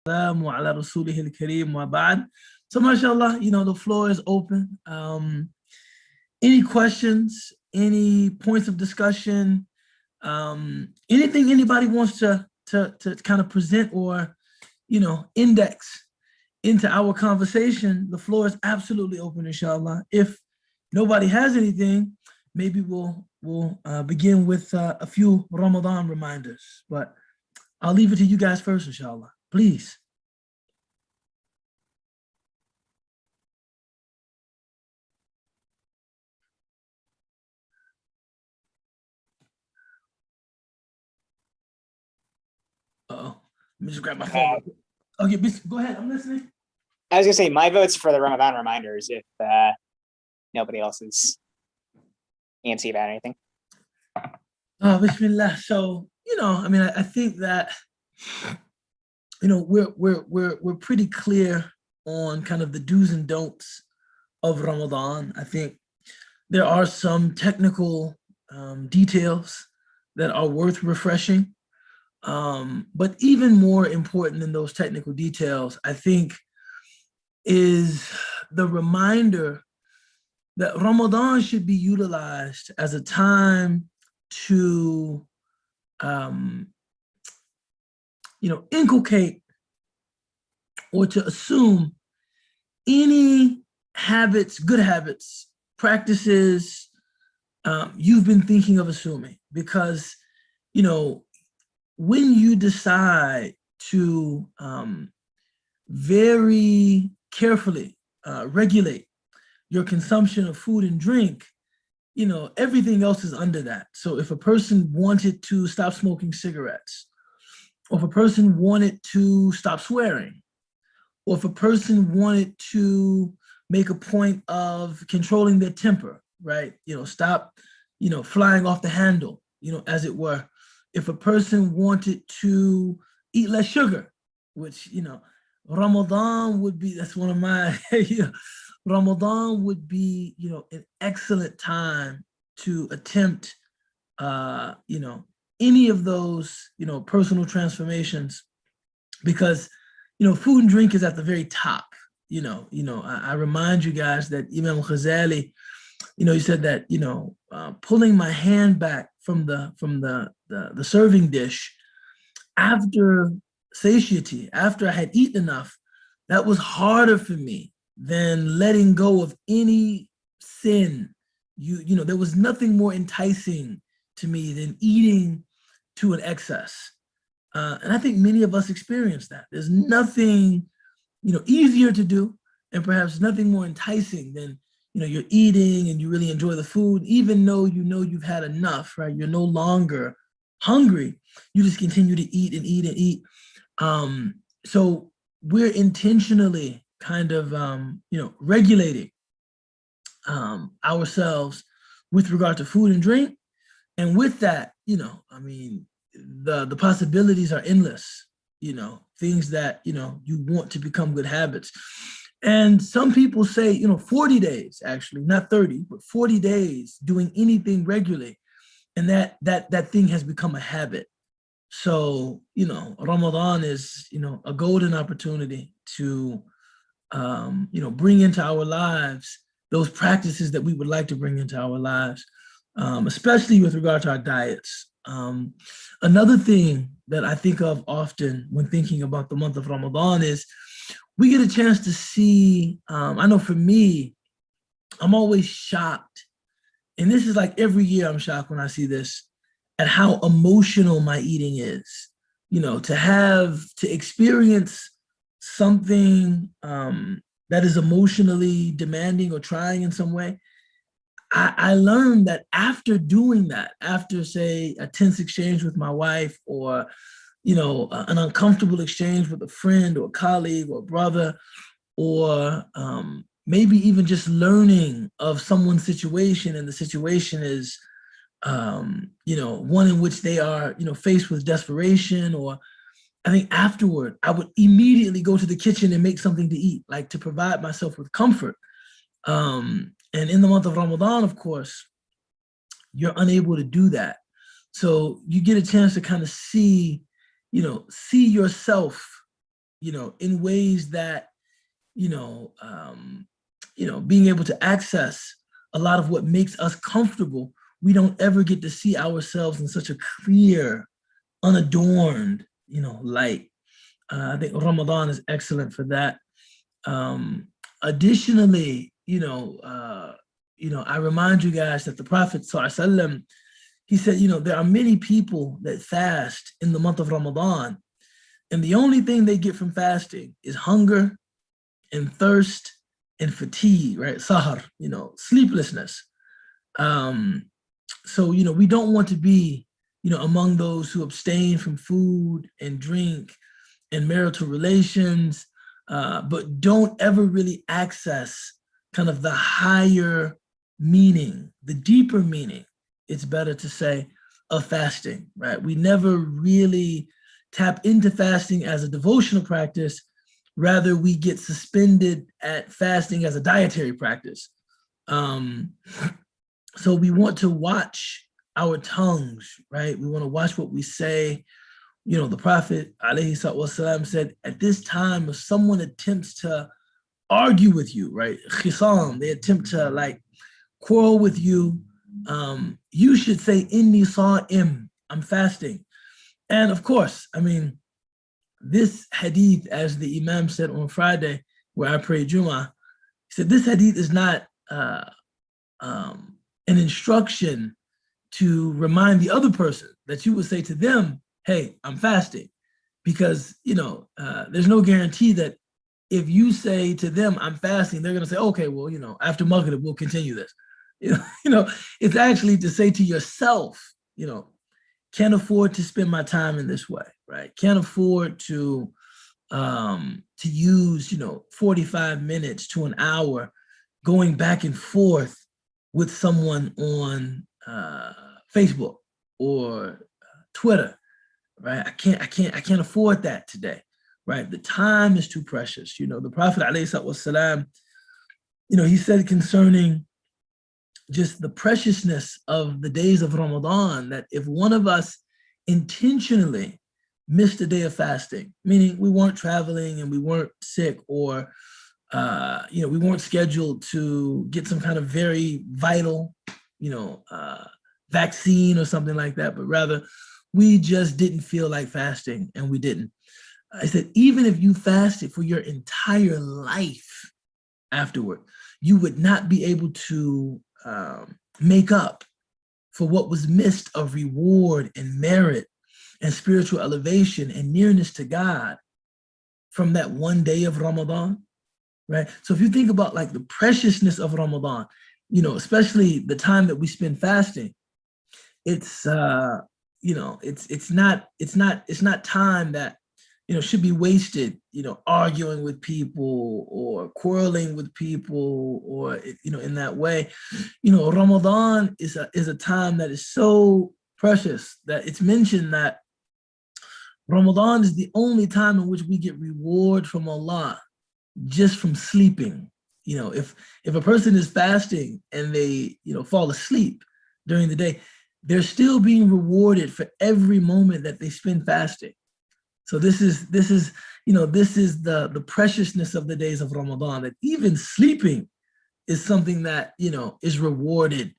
وعلى رسوله الكريم وبعد. So mashallah, the floor is open. Any questions, any points of discussion, anything anybody wants to kind of present or, index into our conversation, the floor is absolutely open, inshallah. If nobody has anything, maybe we'll begin with a few Ramadan reminders. But I'll leave it to you guys first, inshallah. Please. Uh-oh. Let me just grab my phone. Okay, go ahead. I'm listening. I was going to say, my vote's for the Ramadan reminders if nobody else is antsy about anything. Bismillah. So, I think that, we're pretty clear on kind of the do's and don'ts of Ramadan. I think there are some technical details that are worth refreshing. But even more important than those technical details, I think, is the reminder that Ramadan should be utilized as a time to, inculcate or to assume any habits, good habits, practices you've been thinking of assuming. Because, when you decide to very carefully regulate your consumption of food and drink, everything else is under that. So if a person wanted to stop smoking cigarettes, or if a person wanted to stop swearing, or if a person wanted to make a point of controlling their temper, right? Stop, flying off the handle, as it were. If a person wanted to eat less sugar, which, Ramadan would be, that's one of my, Ramadan would be, an excellent time to attempt, any of those, personal transformations, because, food and drink is at the very top. I remind you guys that Imam Ghazali, he said that, pulling my hand back from the serving dish after satiety, after I had eaten enough, that was harder for me than letting go of any sin. There was nothing more enticing to me than eating to an excess. And I think many of us experience that. There's nothing, easier to do, and perhaps nothing more enticing than, you're eating and you really enjoy the food, even though you've had enough, right? You're no longer hungry. You just continue to eat and eat and eat. So we're intentionally kind of, regulating ourselves with regard to food and drink. And with that, the possibilities are endless, things that, you want to become good habits. And some people say, 40 days, actually, not 30, but 40 days doing anything regularly. And that thing has become a habit. So, Ramadan is, a golden opportunity to, bring into our lives those practices that we would like to bring into our lives, especially with regard to our diets. Another thing that I think of often when thinking about the month of Ramadan is we get a chance to see, I know for me, I'm always shocked. And this is like every year I'm shocked when I see this, at how emotional my eating is. To experience something that is emotionally demanding or trying in some way. I learned that after doing that, after, say, a tense exchange with my wife, or an uncomfortable exchange with a friend or a colleague or a brother, or maybe even just learning of someone's situation, and the situation is, one in which they are, faced with desperation, or I think afterward, I would immediately go to the kitchen and make something to eat, like to provide myself with comfort. And in the month of Ramadan, of course, you're unable to do that. So you get a chance to kind of see yourself in ways that, being able to access a lot of what makes us comfortable, we don't ever get to see ourselves in such a clear, unadorned, light. I think Ramadan is excellent for that. Additionally, I remind you guys that the Prophet ﷺ, he said, there are many people that fast in the month of Ramadan, and the only thing they get from fasting is hunger and thirst and fatigue, right? Sahar, sleeplessness. So, we don't want to be, among those who abstain from food and drink and marital relations, but don't ever really access kind of the higher meaning, the deeper meaning, it's better to say, of fasting, right? We never really tap into fasting as a devotional practice. Rather, we get suspended at fasting as a dietary practice. So we want to watch our tongues, right? We want to watch what we say. The Prophet ﷺ said, at this time, if someone attempts to argue with you, right? Khisam, they attempt to quarrel with you, you should say, Inni sa'im, I'm fasting. And of course, this hadith, as the Imam said on Friday, where I prayed Jummah, he said, this hadith is not an instruction to remind the other person that you would say to them, hey, I'm fasting. Because, there's no guarantee that if you say to them, I'm fasting, they're going to say, okay, well, after Maghrib, we'll continue this. It's actually to say to yourself, can't afford to spend my time in this way, right? Can't afford to use, 45 minutes to an hour going back and forth with someone on Facebook or Twitter, right? I can't afford that today, right? The time is too precious. The Prophet ﷺ, he said concerning just the preciousness of the days of Ramadan, that if one of us intentionally missed a day of fasting, meaning we weren't traveling and we weren't sick, or we weren't scheduled to get some kind of very vital, vaccine or something like that, but rather we just didn't feel like fasting and we didn't. I said, even if you fasted for your entire life afterward, you would not be able to make up for what was missed of reward and merit and spiritual elevation and nearness to God from that one day of Ramadan, right? So if you think about the preciousness of Ramadan, especially the time that we spend fasting, it's it's not time that should be wasted, arguing with people or quarreling with people, or in that way. Ramadan is a time that is so precious that it's mentioned that Ramadan is the only time in which we get reward from Allah just from sleeping. If a person is fasting and they fall asleep during the day, they're still being rewarded for every moment that they spend fasting. So this is the preciousness of the days of Ramadan, that even sleeping is something that is rewarded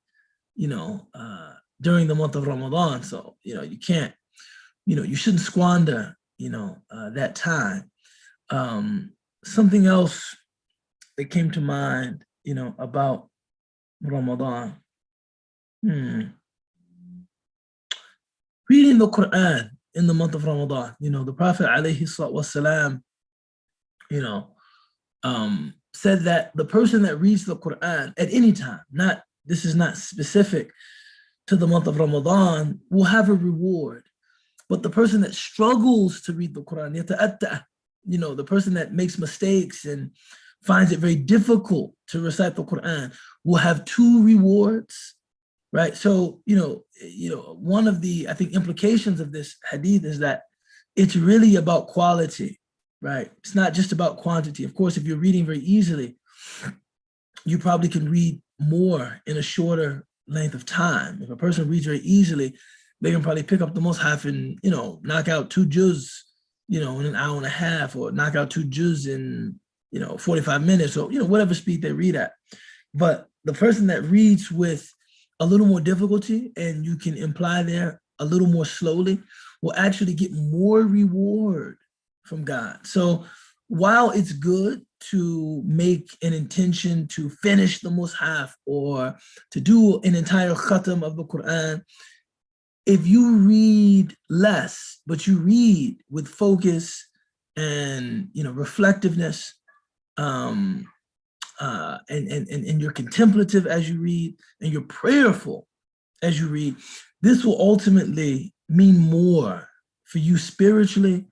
during the month of Ramadan. So you can't, you shouldn't squander that time. Something else that came to mind about Ramadan, reading the Quran in the month of Ramadan. The Prophet ﷺ, said that the person that reads the Quran at any time, this is not specific to the month of Ramadan, will have a reward. But the person that struggles to read the Quran, the person that makes mistakes and finds it very difficult to recite the Quran, will have 2 rewards. Right. So, one of the, I think, implications of this hadith is that it's really about quality, right? It's not just about quantity. Of course, if you're reading very easily, you probably can read more in a shorter length of time. If a person reads very easily, they can probably pick up the Mus'haf and, knock out 2 juz, in an hour and a half, or knock out 2 juz in, 45 minutes, or, whatever speed they read at. But the person that reads with a little more difficulty, and you can imply there a little more slowly, will actually get more reward from God. So while it's good to make an intention to finish the Mus'haf or to do an entire khatam of the Quran, if you read less, but you read with focus and reflectiveness, and you're contemplative as you read, and you're prayerful as you read, this will ultimately mean more for you spiritually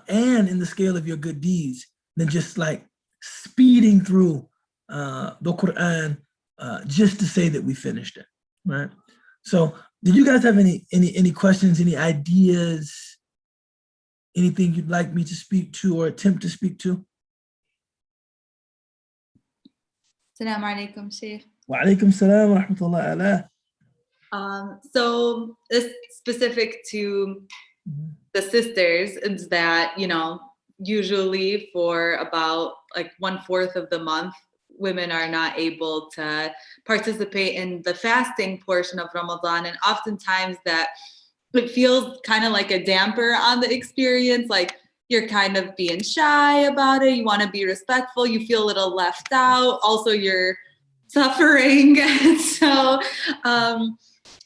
and in the scale of your good deeds than just like speeding through the Quran just to say that we finished it, right? So did you guys have any questions, any ideas, anything you'd like me to speak to or attempt to speak to? Assalamu alaikum, Sheikh. Wa alaikum salam wa rahmatullahi alayh. So this specific to the sisters is that, usually for about like 1/4 of the month, women are not able to participate in the fasting portion of Ramadan. And oftentimes that it feels kind of like a damper on the experience. Like you're kind of being shy about it. You want to be respectful. You feel a little left out. Also, you're suffering. So,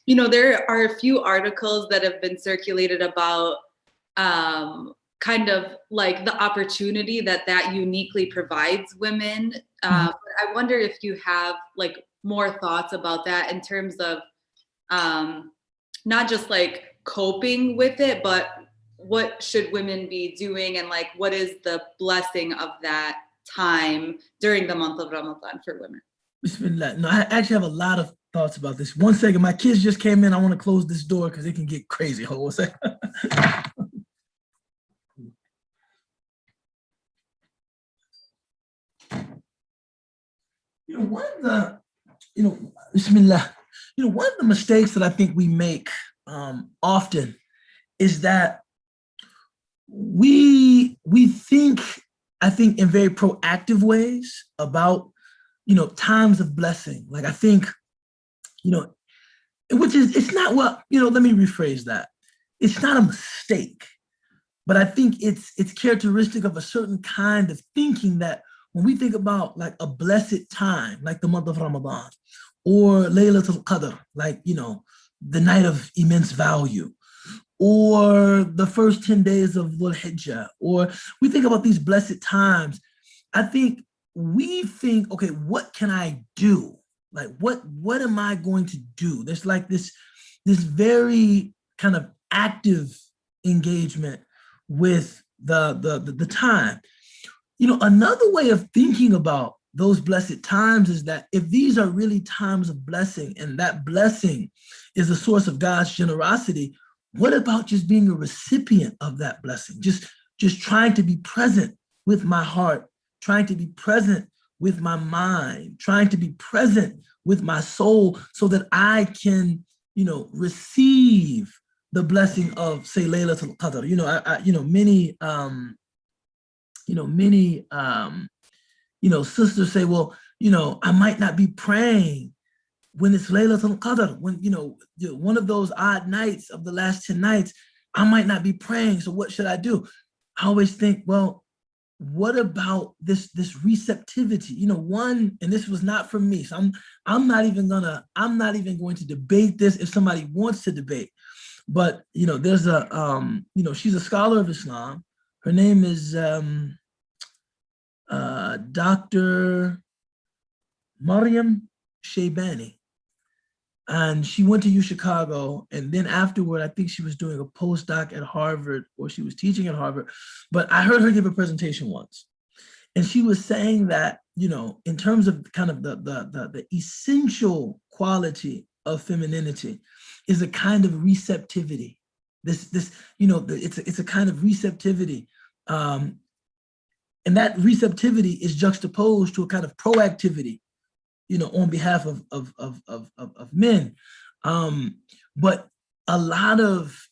there are a few articles that have been circulated about kind of like the opportunity that uniquely provides women. But I wonder if you have like more thoughts about that in terms of not just like coping with it, but what should women be doing, and like what is the blessing of that time during the month of Ramadan for women? Bismillah. No, I actually have a lot of thoughts about this. One second, my kids just came in. I want to close this door because it can get crazy. Hold on a second. Bismillah. One of the mistakes that I think we make often is that we think, I think, in very proactive ways about, times of blessing. Like I think, which is, it's not, well, let me rephrase that. It's not a mistake, but I think it's characteristic of a certain kind of thinking that when we think about like a blessed time, like the month of Ramadan, or Laylatul Qadr, like, the night of immense value, or the first 10 days of Dhul Hijjah, or we think about these blessed times, I think we think, okay, what can I do? Like, what am I going to do? There's like this very kind of active engagement with the time. Another way of thinking about those blessed times is that if these are really times of blessing, and that blessing is a source of God's generosity, what about just being a recipient of that blessing? Just trying to be present with my heart, trying to be present with my mind, trying to be present with my soul so that I can, receive the blessing of, say, Laylatul Qadr. Many sisters say, well, I might not be praying when it's Laylatul Qadr, when, one of those odd nights of the last 10 nights, I might not be praying. So what should I do? I always think, well, what about this receptivity? And this was not from me. So I'm not even going to debate this if somebody wants to debate. But there's she's a scholar of Islam. Her name is Dr. Mariam Shaybani. And she went to U Chicago, and then afterward, I think she was doing a postdoc at Harvard, or she was teaching at Harvard. But I heard her give a presentation once, and she was saying that, in terms of kind of the essential quality of femininity is a kind of receptivity. It's a kind of receptivity, and that receptivity is juxtaposed to a kind of proactivity, on behalf of men. But a lot of,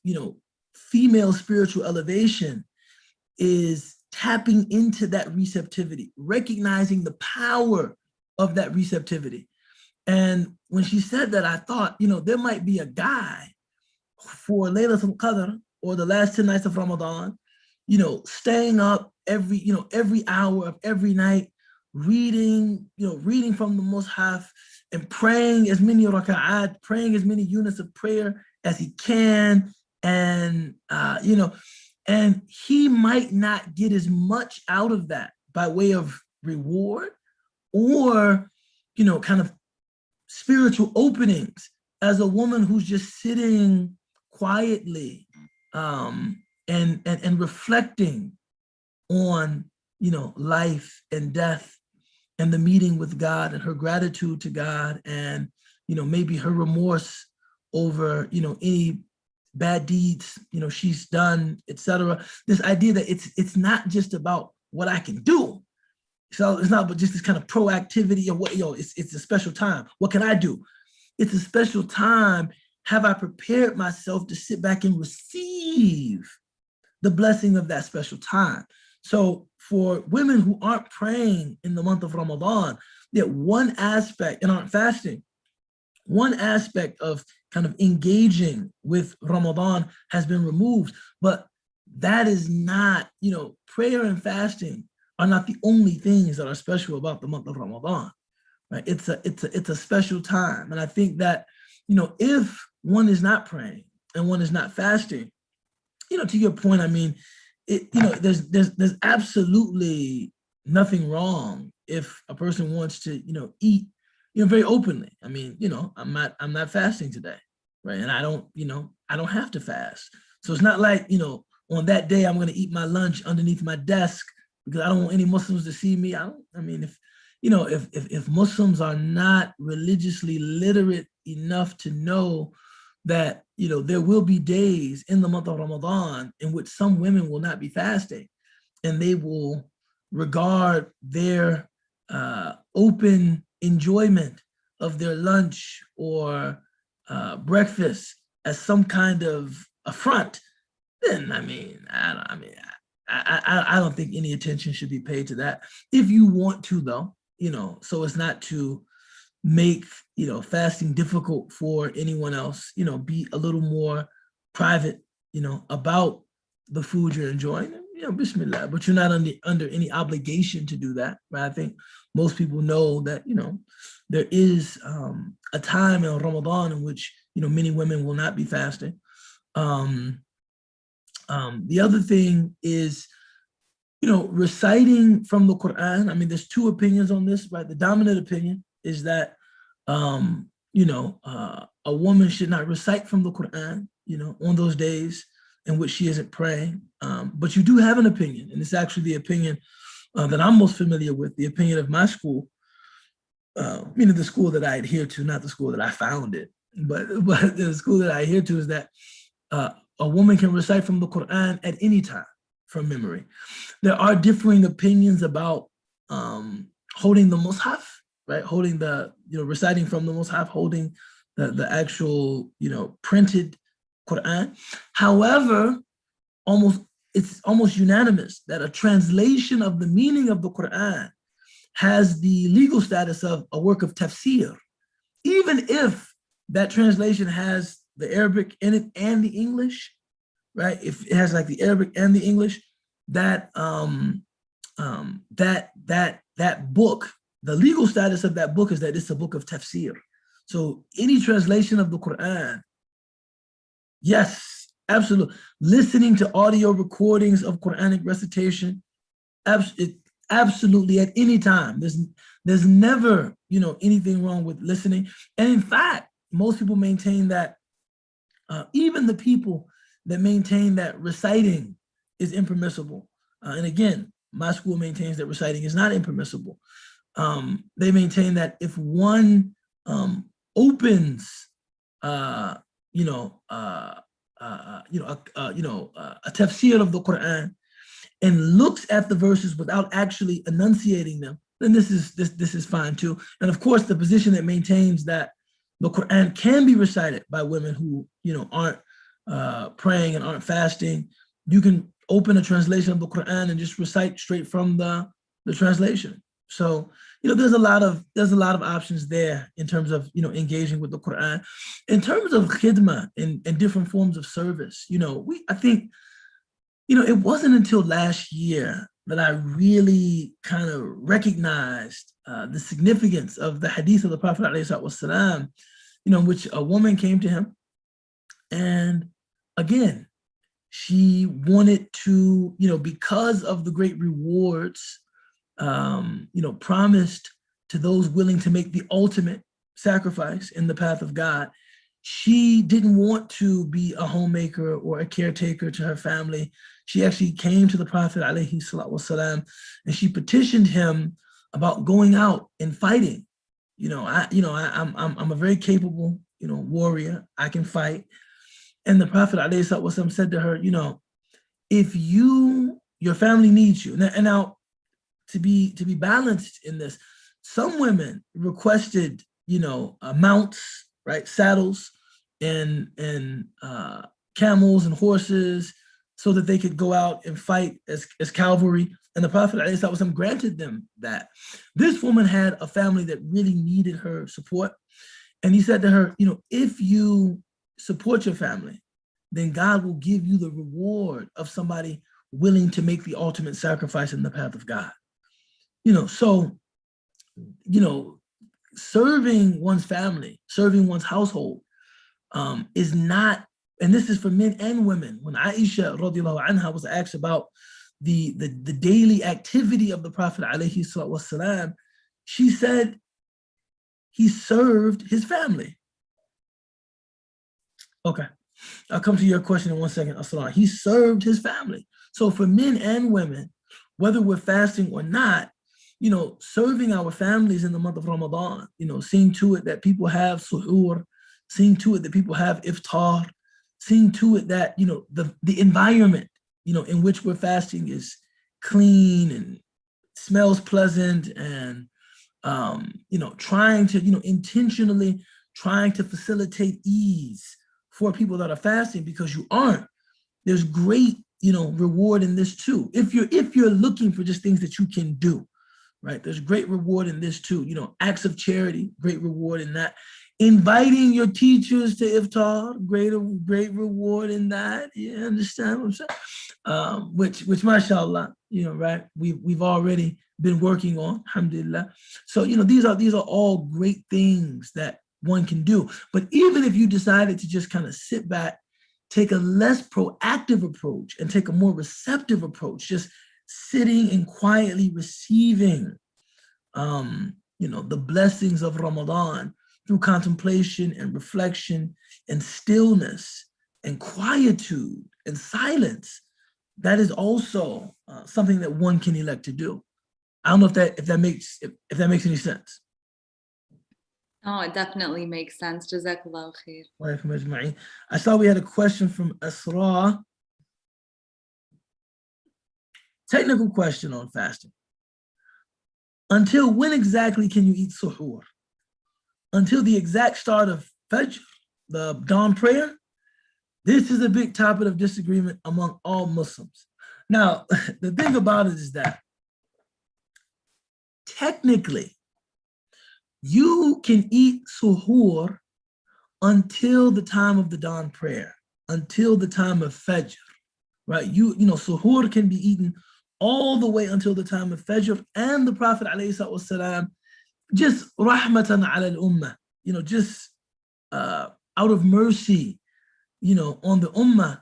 female spiritual elevation is tapping into that receptivity, recognizing the power of that receptivity. And when she said that, I thought, there might be a guy for Laylatul Qadr or the last 10 nights of Ramadan, staying up every hour of every night, reading from the Mus'haf and praying as many raka'at, praying as many units of prayer as he can. And, and he might not get as much out of that by way of reward or, kind of spiritual openings as a woman who's just sitting quietly and reflecting on, life and death and the meeting with God and her gratitude to God and, maybe her remorse over, any bad deeds, she's done, etc. This idea that it's not just about what I can do. So it's not but just this kind of proactivity of what, it's a special time. What can I do? It's a special time. Have I prepared myself to sit back and receive the blessing of that special time? So for women who aren't praying in the month of Ramadan, that one aspect, and aren't fasting, one aspect of kind of engaging with Ramadan has been removed, but that is not, prayer and fasting are not the only things that are special about the month of Ramadan, right? It's a special time. And I think that, if one is not praying and one is not fasting, to your point, I mean, there's absolutely nothing wrong if a person wants to, eat, very openly. I mean, I'm not fasting today, right? And I don't have to fast. So it's not like, on that day I'm going to eat my lunch underneath my desk because I don't want any Muslims to see me. If Muslims are not religiously literate enough to know that, there will be days in the month of Ramadan in which some women will not be fasting and they will regard their open enjoyment of their lunch or breakfast as some kind of affront, then I don't think any attention should be paid to that. If you want to, though, so as not to make, fasting difficult for anyone else, be a little more private, about the food you're enjoying, bismillah, but you're not under any obligation to do that, right? I think most people know that, there is a time in Ramadan in which, many women will not be fasting. The other thing is, reciting from the Quran. I mean, there's two opinions on this, right? The dominant opinion is that, a woman should not recite from the Quran, on those days in which she isn't praying. But you do have an opinion, and it's actually the opinion that I'm most familiar with, the opinion of my school, meaning the school that I adhere to, not the school that I founded, but the school that I adhere to is that a woman can recite from the Quran at any time from memory. There are differing opinions about holding the Mus'haf, right? Holding the, reciting from the Mus'haf, holding the actual, printed Quran. However, it's almost unanimous that a translation of the meaning of the Quran has the legal status of a work of tafsir, even if that translation has the Arabic in it and the English, right? If it has like the Arabic and the English, that that book, the legal status of that book is that it's a book of tafsir. So any translation of the Quran, yes, absolutely. Listening to audio recordings of Quranic recitation, absolutely at any time. There's never, anything wrong with listening. And in fact, most people maintain that even the people that maintain that reciting is impermissible. And again, my school maintains that reciting is not impermissible. They maintain that if one opens, a tafsir of the Quran and looks at the verses without actually enunciating them, then this is fine too. And of course, the position that maintains that the Quran can be recited by women who aren't praying and aren't fasting, you can open a translation of the Quran and just recite straight from the translation. So, there's a lot of options there in terms of, engaging with the Quran. In terms of khidmah and different forms of service, I think, it wasn't until last year that I really kind of recognized the significance of the hadith of the Prophet ﷺ, in which a woman came to him, and again, she wanted to, because of the great rewards, promised to those willing to make the ultimate sacrifice in the path of God. She didn't want to be a homemaker or a caretaker to her family. She actually came to the Prophet ﷺ, and she petitioned him about going out and fighting. I'm a very capable, warrior. I can fight. And the Prophet ﷺ said to her, if your family needs you. And now to be balanced in this, some women requested, mounts, right, saddles and camels and horses, so that they could go out and fight as cavalry. And the Prophet ﷺ granted them that. This woman had a family that really needed her support. And he said to her, if you support your family, then God will give you the reward of somebody willing to make the ultimate sacrifice in the path of God. So, serving one's family, serving one's household is not, and this is for men and women. When Aisha radiallahu anha was asked about the daily activity of the Prophet alayhi salatu wasalam, she said he served his family. Okay, I'll come to your question in 1 second. He served his family. So for men and women, whether we're fasting or not, serving our families in the month of Ramadan, seeing to it that people have suhoor, seeing to it that people have iftar, seeing to it that, the environment, in which we're fasting is clean and smells pleasant, and, trying to, intentionally trying to facilitate ease for people that are fasting, because you aren't. There's great, reward in this too. If you're looking for just things that you can do, right? There's great reward in this too. Acts of charity, great reward in that. Inviting your teachers to iftar, great reward in that. You understand what I'm saying? Which mashallah, right? We've already been working on, alhamdulillah. So, these are all great things that one can do. But even if you decided to just kind of sit back, take a less proactive approach and take a more receptive approach, just sitting and quietly receiving, the blessings of Ramadan through contemplation and reflection and stillness and quietude and silence, that is also something that one can elect to do. I don't know if that makes any sense. Oh, it definitely makes sense. Jazakallah khair. I saw we had a question from Asra. Technical question on fasting. Until when exactly can you eat suhoor? Until the exact start of Fajr, the dawn prayer? This is a big topic of disagreement among all Muslims. Now, the thing about it is that technically, you can eat suhoor until the time of the dawn prayer, until the time of Fajr, right? Suhoor can be eaten all the way until the time of Fajr, and the Prophet ﷺ, just rahmatan ala al-ummah, just out of mercy, on the ummah,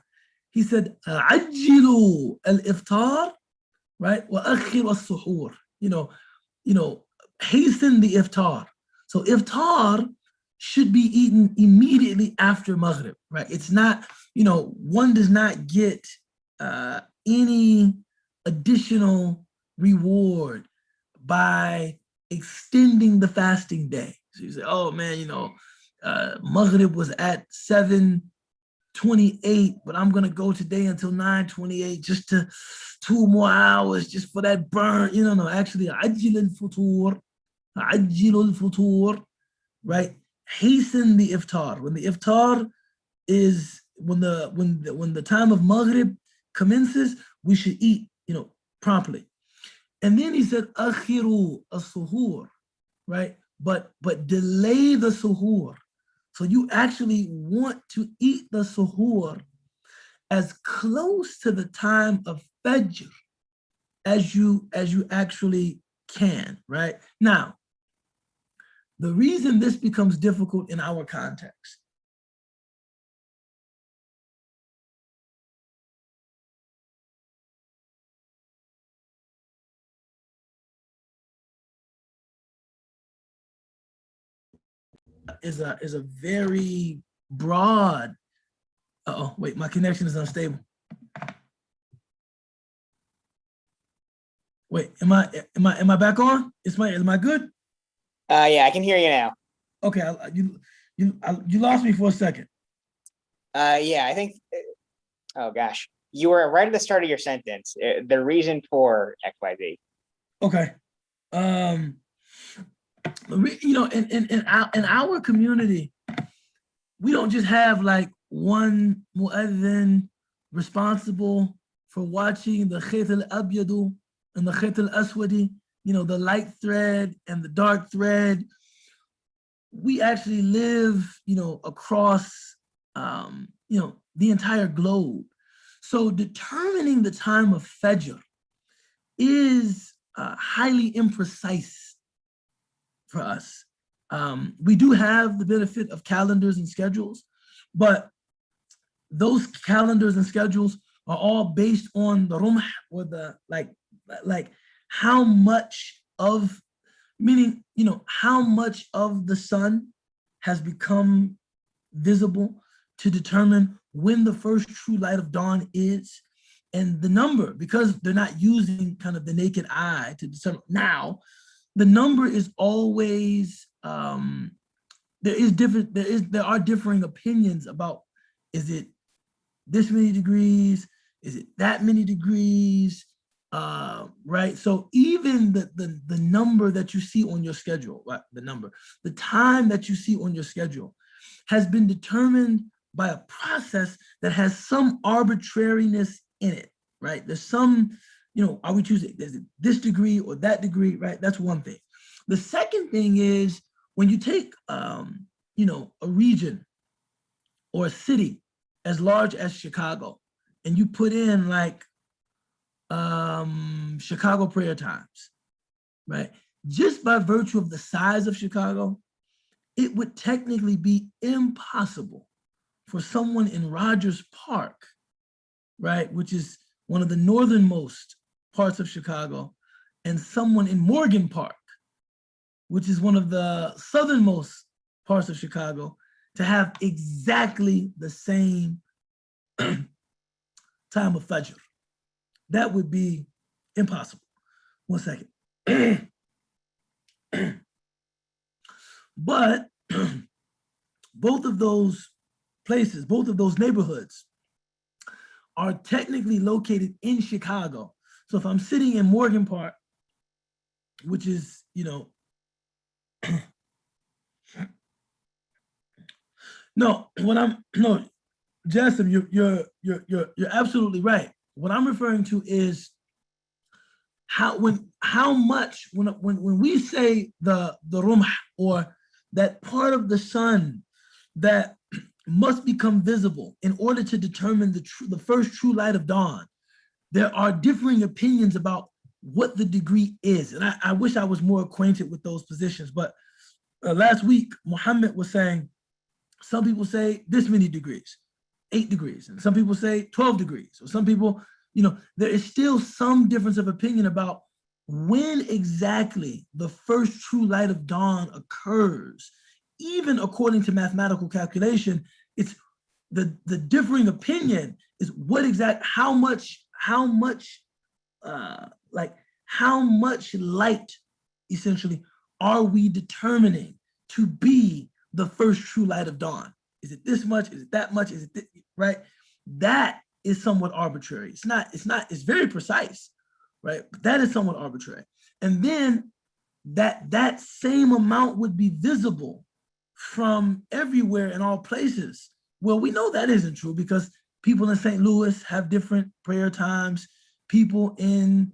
he said, "Ajjilu al-iftar," right? Wa akhir as-suhoor. Hasten the iftar. So iftar should be eaten immediately after Maghrib, right? It's not, one does not get any additional reward by extending the fasting day. So you say, oh man, Maghrib was at 7:28, but I'm gonna go today until 9:28 just to 2 more hours just for that burn. No, actually, ajil al-futur, right? Hasten the iftar. When the iftar is, when the time of Maghrib commences, we should eat, promptly. And then he said, akhiru as-suhur, right? But delay the suhoor. So you actually want to eat the suhoor as close to the time of Fajr as you actually can, right? Now, the reason this becomes difficult in our context is a very broad. Oh, wait, my connection is unstable. Wait, am I back on? Am I good? Yeah, I can hear you now. Okay, you lost me for a second. Yeah, I think. Oh gosh, you were right at the start of your sentence. The reason for XYZ. Okay. In our community, we don't just have like one mu'adhin responsible for watching the khayt al-abyadu and the khayt al-aswadi, the light thread and the dark thread. We actually live, across, the entire globe. So determining the time of Fajr is highly imprecise for us. We do have the benefit of calendars and schedules, but those calendars and schedules are all based on the rumh, or the like how much of, meaning, how much of the sun has become visible to determine when the first true light of dawn is. And the number, because they're not using kind of the naked eye to determine now, the number is always, there are differing opinions about, is it this many degrees? Is it that many degrees? Right? So even the number that you see on your schedule, right? The time that you see on your schedule has been determined by a process that has some arbitrariness in it, right? There's some, are we choosing, is it this degree or that degree, right? That's one thing. The second thing is when you take, a region or a city as large as Chicago, and you put in like Chicago prayer times, right? Just by virtue of the size of Chicago, it would technically be impossible for someone in Rogers Park, right, which is one of the northernmost parts of Chicago, and someone in Morgan Park, which is one of the southernmost parts of Chicago, to have exactly the same time of Fajr. That would be impossible. One second. But both of those places, both of those neighborhoods are technically located in Chicago. So if I'm sitting in Morgan Park, which is, no, Jassim, you're absolutely right. What I'm referring to is how much when we say the rumh, or that part of the sun that must become visible in order to determine the first true light of dawn, there are differing opinions about what the degree is. And I wish I was more acquainted with those positions, but last week, Muhammad was saying, some people say this many degrees, 8 degrees, and some people say 12 degrees, or some people, there is still some difference of opinion about when exactly the first true light of dawn occurs. Even according to mathematical calculation, it's the differing opinion is how much light essentially are we determining to be the first true light of dawn? Is it this much? Is it that much? Is it this, right? That is somewhat arbitrary. It's very precise, right? But that is somewhat arbitrary. And then that same amount would be visible from everywhere in all places. Well, we know that isn't true because people in St. Louis have different prayer times. people in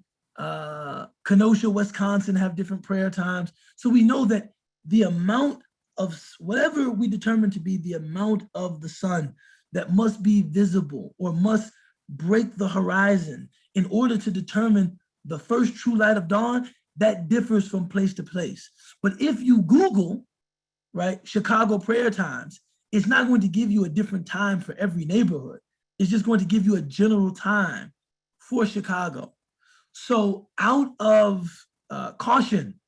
Kenosha, Wisconsin have different prayer times. So we know that the amount of whatever we determine to be the amount of the sun that must be visible or must break the horizon in order to determine the first true light of dawn, that differs from place to place. But if you Google, right, Chicago prayer times, it's not going to give you a different time for every neighborhood. It's just going to give you a general time for Chicago. So out of caution,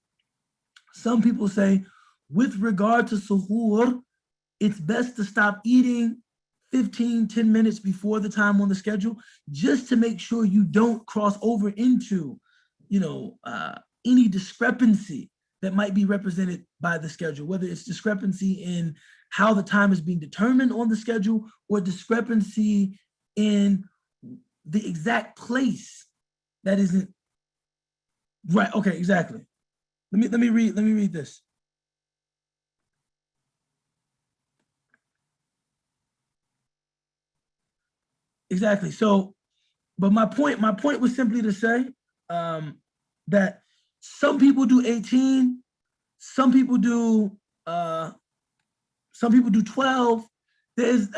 some people say, with regard to suhoor, it's best to stop eating 10 minutes before the time on the schedule, just to make sure you don't cross over into, any discrepancy that might be represented by the schedule, whether it's discrepancy in how the time is being determined on the schedule or discrepancy in the exact place that isn't right. Okay, exactly. Let me read this. Exactly. So, but my point was simply to say that some people do 18, some people do 12. There is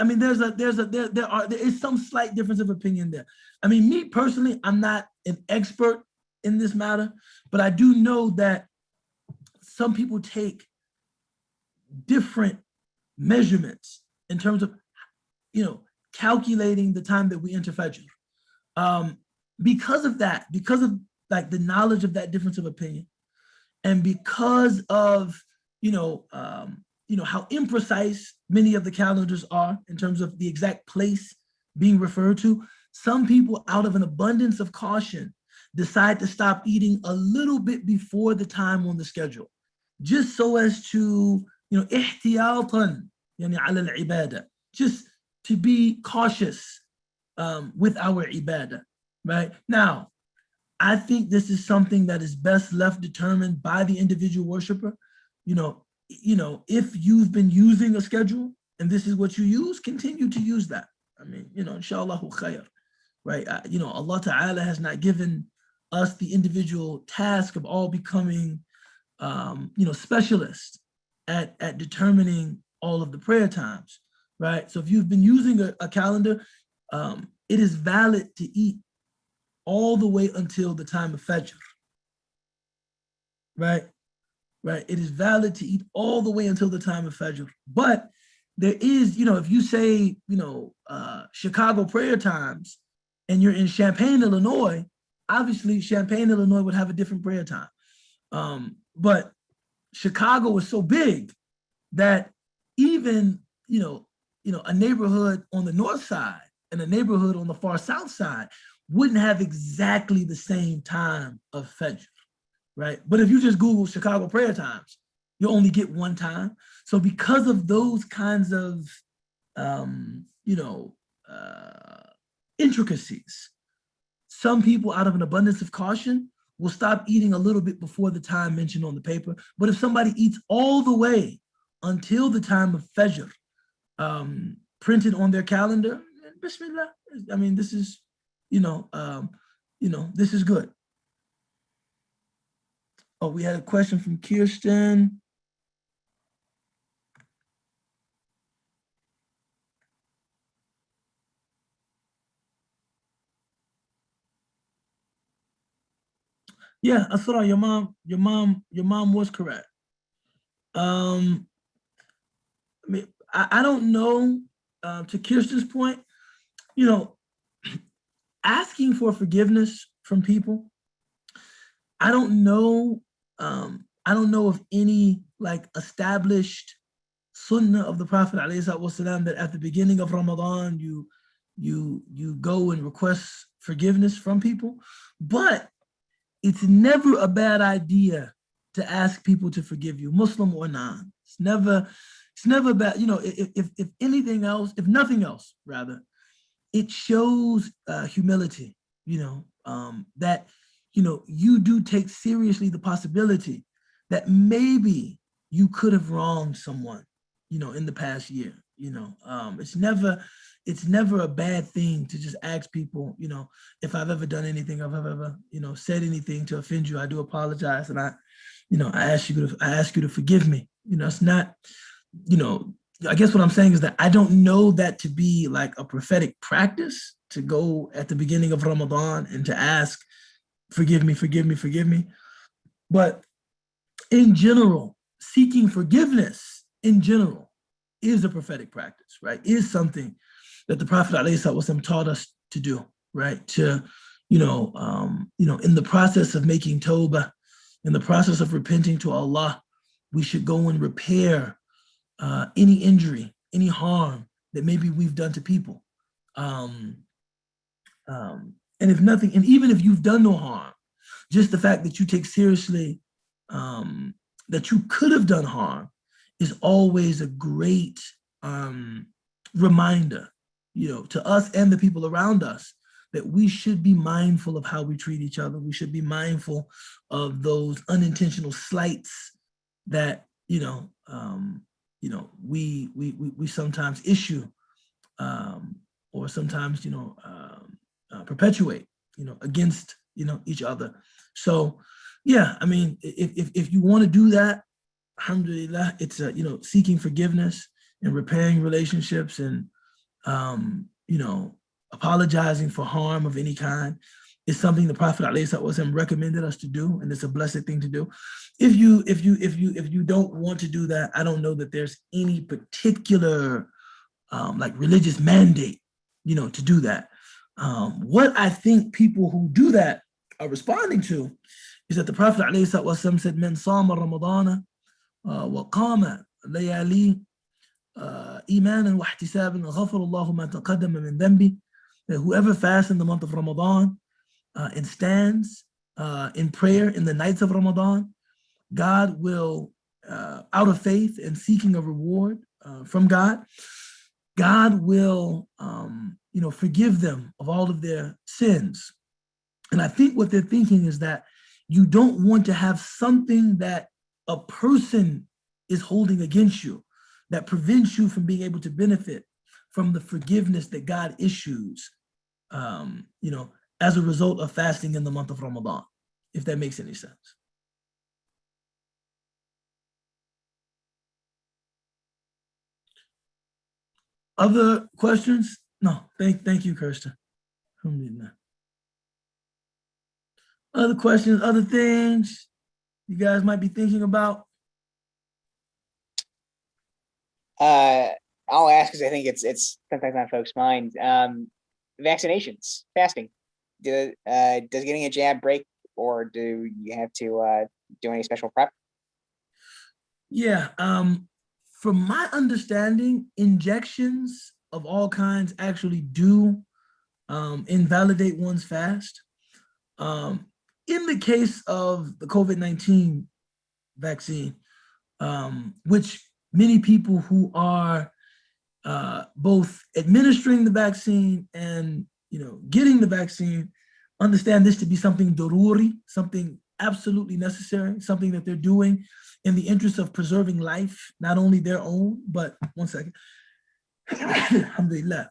some slight difference of opinion there. I mean, me personally, I'm not an expert in this matter, but I do know that some people take different measurements in terms of, calculating the time that we enter Fajr. Because of that, because of like the knowledge of that difference of opinion, and because of, how imprecise many of the calendars are in terms of the exact place being referred to, some people, out of an abundance of caution, decide to stop eating a little bit before the time on the schedule, just so as to, ihtiyatan, yani ala al-ibadah, just to be cautious with our ibadah, right? Now, I think this is something that is best left determined by the individual worshiper. If you've been using a schedule and this is what you use, continue to use that. I mean, inshallah khair, right? Allah Ta'ala has not given us the individual task of all becoming, specialists at determining all of the prayer times, right? So if you've been using a calendar, it is valid to eat all the way until the time of Fajr, right? Right, it is valid to eat all the way until the time of Fajr. But there is, if you say, Chicago prayer times and you're in Champaign, Illinois, obviously Champaign, Illinois would have a different prayer time. But Chicago is so big that even, a neighborhood on the north side and a neighborhood on the far south side wouldn't have exactly the same time of Fajr. Right? But if you just Google Chicago prayer times, you'll only get one time. So because of those kinds of, intricacies, some people, out of an abundance of caution, will stop eating a little bit before the time mentioned on the paper. But if somebody eats all the way until the time of Fajr, printed on their calendar, Bismillah. I mean, this is, this is good. Oh, we had a question from Kirsten. Yeah, Asra, your mom was correct. I mean, I don't know, to Kirsten's point, asking for forgiveness from people. I don't know of any like established sunnah of the Prophet ﷺ that at the beginning of Ramadan you go and request forgiveness from people, but it's never a bad idea to ask people to forgive you, Muslim or non. It's never bad. If anything else, if nothing else, rather, it shows humility. That you do take seriously the possibility that maybe you could have wronged someone, in the past year. It's never a bad thing to just ask people, if I've ever done anything, if I've ever, said anything to offend you, I do apologize. And I ask you to forgive me. It's not, I guess what I'm saying is that I don't know that to be like a prophetic practice to go at the beginning of Ramadan and to ask, forgive me, forgive me, forgive me. But in general, seeking forgiveness in general is a prophetic practice, right? Is something that the Prophet ﷺ taught us to do, right? To, in the process of making tawbah, in the process of repenting to Allah, we should go and repair any injury, any harm that maybe we've done to people. And if nothing, and even if you've done no harm, just the fact that you take seriously that you could have done harm is always a great reminder, to us and the people around us, that we should be mindful of how we treat each other. We should be mindful of those unintentional slights that, we sometimes issue or sometimes, perpetuate, against, each other. So, yeah, I mean, if you want to do that, alhamdulillah, it's seeking forgiveness and repairing relationships and apologizing for harm of any kind is something the Prophet ﷺ recommended us to do, and it's a blessed thing to do. If you don't want to do that, I don't know that there's any particular like religious mandate, to do that. What I think people who do that are responding to is that the Prophet ﷺ said, "Man sama Ramadana wa qama layali imanan wa ihtisaban ghafara Allahu ma taqaddama min dhanbi." That whoever fasts in the month of Ramadan and stands in prayer in the nights of Ramadan, God will, out of faith and seeking a reward from God, God will, forgive them of all of their sins. And I think what they're thinking is that you don't want to have something that a person is holding against you that prevents you from being able to benefit from the forgiveness that God issues, as a result of fasting in the month of Ramadan, if that makes any sense. Other questions? No, thank you, Kirsten. Alhamdulillah. Other questions, other things you guys might be thinking about? I'll ask because I think it's sometimes on folks' mind. Vaccinations, fasting. Does getting a jab break, or do you have to do any special prep? Yeah. From my understanding, injections of all kinds actually do invalidate one's fast. In the case of the COVID-19 vaccine, which many people who are both administering the vaccine and getting the vaccine understand this to be something daruri, something absolutely necessary, something that they're doing in the interest of preserving life, not only their own, but one second, alhamdulillah,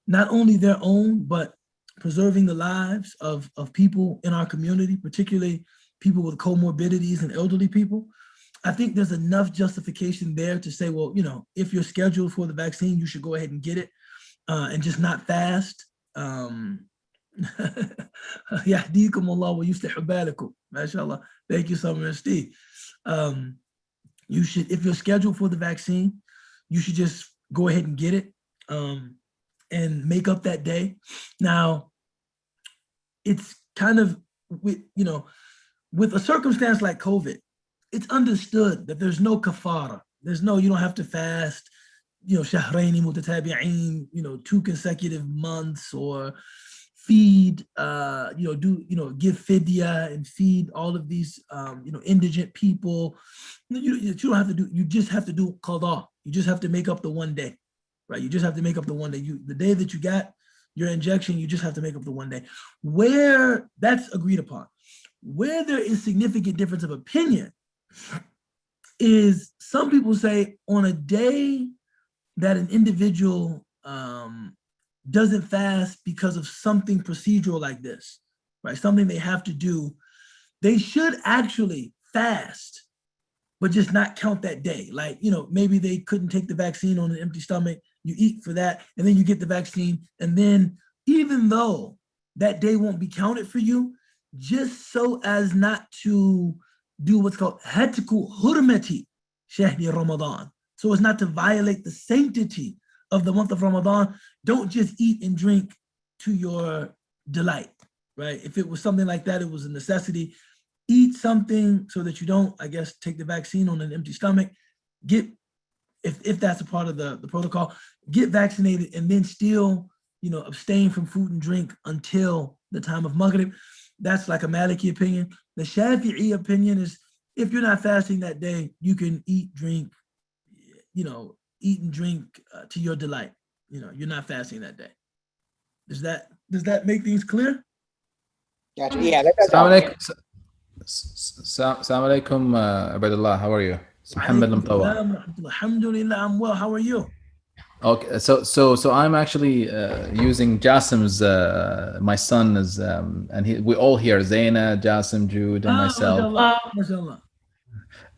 not only their own, but preserving the lives of people in our community, particularly people with comorbidities and elderly people. I think there's enough justification there to say, well, if you're scheduled for the vaccine, you should go ahead and get it and just not fast. Yahdikum Allah wa yuslihu balakum. MashaAllah. Thank you, Summer and Steve. You should, if you're scheduled for the vaccine, you should just go ahead and get it and make up that day. Now, it's kind of with a circumstance like COVID, it's understood that there's no kafara. You don't have to fast, shahrayni mutatabi'in, 2 consecutive months, or feed, give fidya and feed all of these, indigent people. You don't have to do, you just have to do qada. You just have to make up the one day, right? You just have to make up the one day. The day that you got your injection, you just have to make up the one day. Where that's agreed upon. Where there is significant difference of opinion is some people say on a day that an individual doesn't fast because of something procedural like this, right? Something they have to do, they should actually fast, but just not count that day. Like, maybe they couldn't take the vaccine on an empty stomach. You eat for that, and then you get the vaccine. And then even though that day won't be counted for you, just so as not to do what's called hatiku hurmati shahri Ramadan, so as not to violate the sanctity of the month of Ramadan, don't just eat and drink to your delight, right? If it was something like that, it was a necessity. Eat something so that you don't, I guess, take the vaccine on an empty stomach. If that's a part of the protocol, get vaccinated and then still, abstain from food and drink until the time of Maghrib. That's like a Maliki opinion. The Shafi'i opinion is if you're not fasting that day, you can eat, drink, eat and drink to your delight. You're not fasting that day. Does that make things clear? Gotcha. Yeah, that does Assalamu help. alaikum. Assalamu alaikum, Ubaydullah. How are you? Muhammad Lamtawa. Alhamdulillah, I'm well. How are you? Okay, so I'm actually using Jasim's. My son is, and we all here: Zaina, Jasim, Jude, and myself. MashaAllah.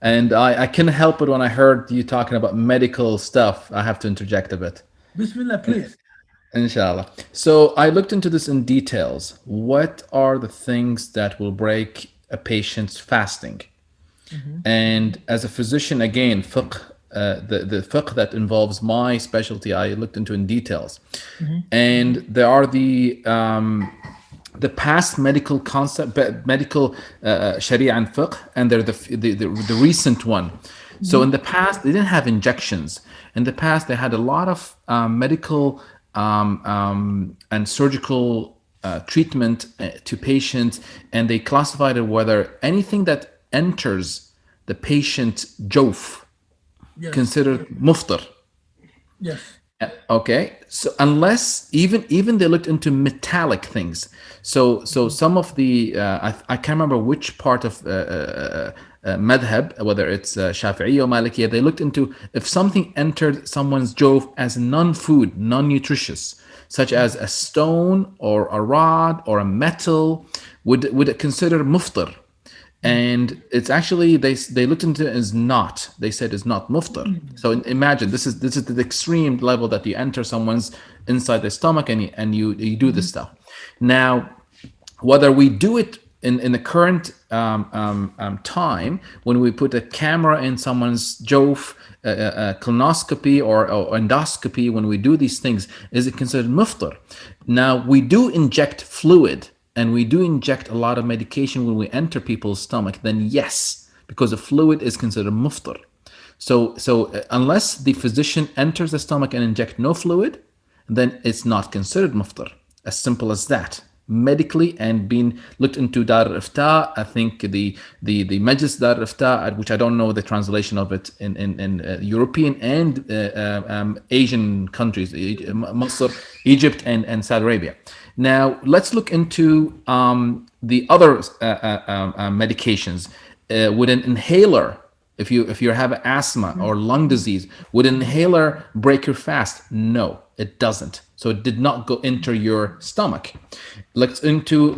And I couldn't help it when I heard you talking about medical stuff. I have to interject a bit. Bismillah, please. Inshallah. So I looked into this in details. What are the things that will break a patient's fasting? And as a physician, again, fiqh, the fiqh that involves my specialty, I looked into in details. And there are the past medical concept, medical sharia and fiqh, and they're the recent one. So in the past, they didn't have injections. In the past, they had a lot of medical and surgical treatment to patients, and they classified it whether anything that enters the patient's jawf considered muftar. Yes. Okay, so unless even they looked into metallic things. So some of the I can't remember which part of madhab, whether it's Shafi'i or Maliki, they looked into if something entered someone's jawf as non-food, non-nutritious, such as a stone or a rod or a metal, would it consider muftar? And it's actually they looked into it as not. They said it's not muftar. So imagine this is the extreme level that you enter someone's inside the stomach and you do this stuff. Now, whether we do it in the current time when we put a camera in someone's jawf, colonoscopy or endoscopy, when we do these things, is it considered muftar? Now we do inject fluid. And we do inject a lot of medication when we enter people's stomach, then yes, because the fluid is considered muftar. So unless the physician enters the stomach and inject no fluid, then it's not considered muftar. As simple as that. Medically and being looked into Dar al-Ifta, I think the Majlis Dar al-Ifta, which I don't know the translation of it in European and Asian countries, Masr, Egypt and Saudi Arabia. Now let's look into the other medications. Would an inhaler, if you have asthma or lung disease, would an inhaler break your fast? No, it doesn't. So it did not go into your stomach. Look into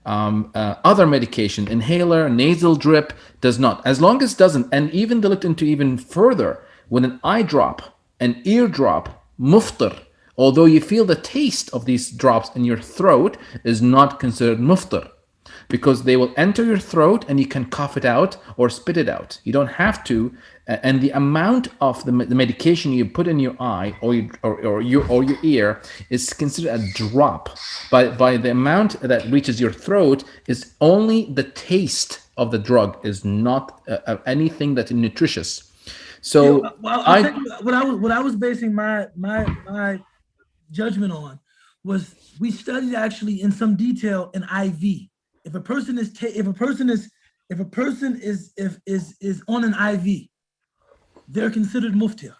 other medication. Inhaler, nasal drip does not. As long as it doesn't, and even they looked into even further, when an eye drop, an ear drop, muftar, although you feel the taste of these drops in your throat, is not considered muftar, because they will enter your throat and you can cough it out or spit it out. You don't have to. And the amount of the medication you put in your eye or your ear is considered a drop. By the amount that reaches your throat is only the taste of the drug, is not anything that's nutritious. So I'll tell you what I was basing my judgment on was we studied actually in some detail an IV. If a person is on an IV, they're considered muftir.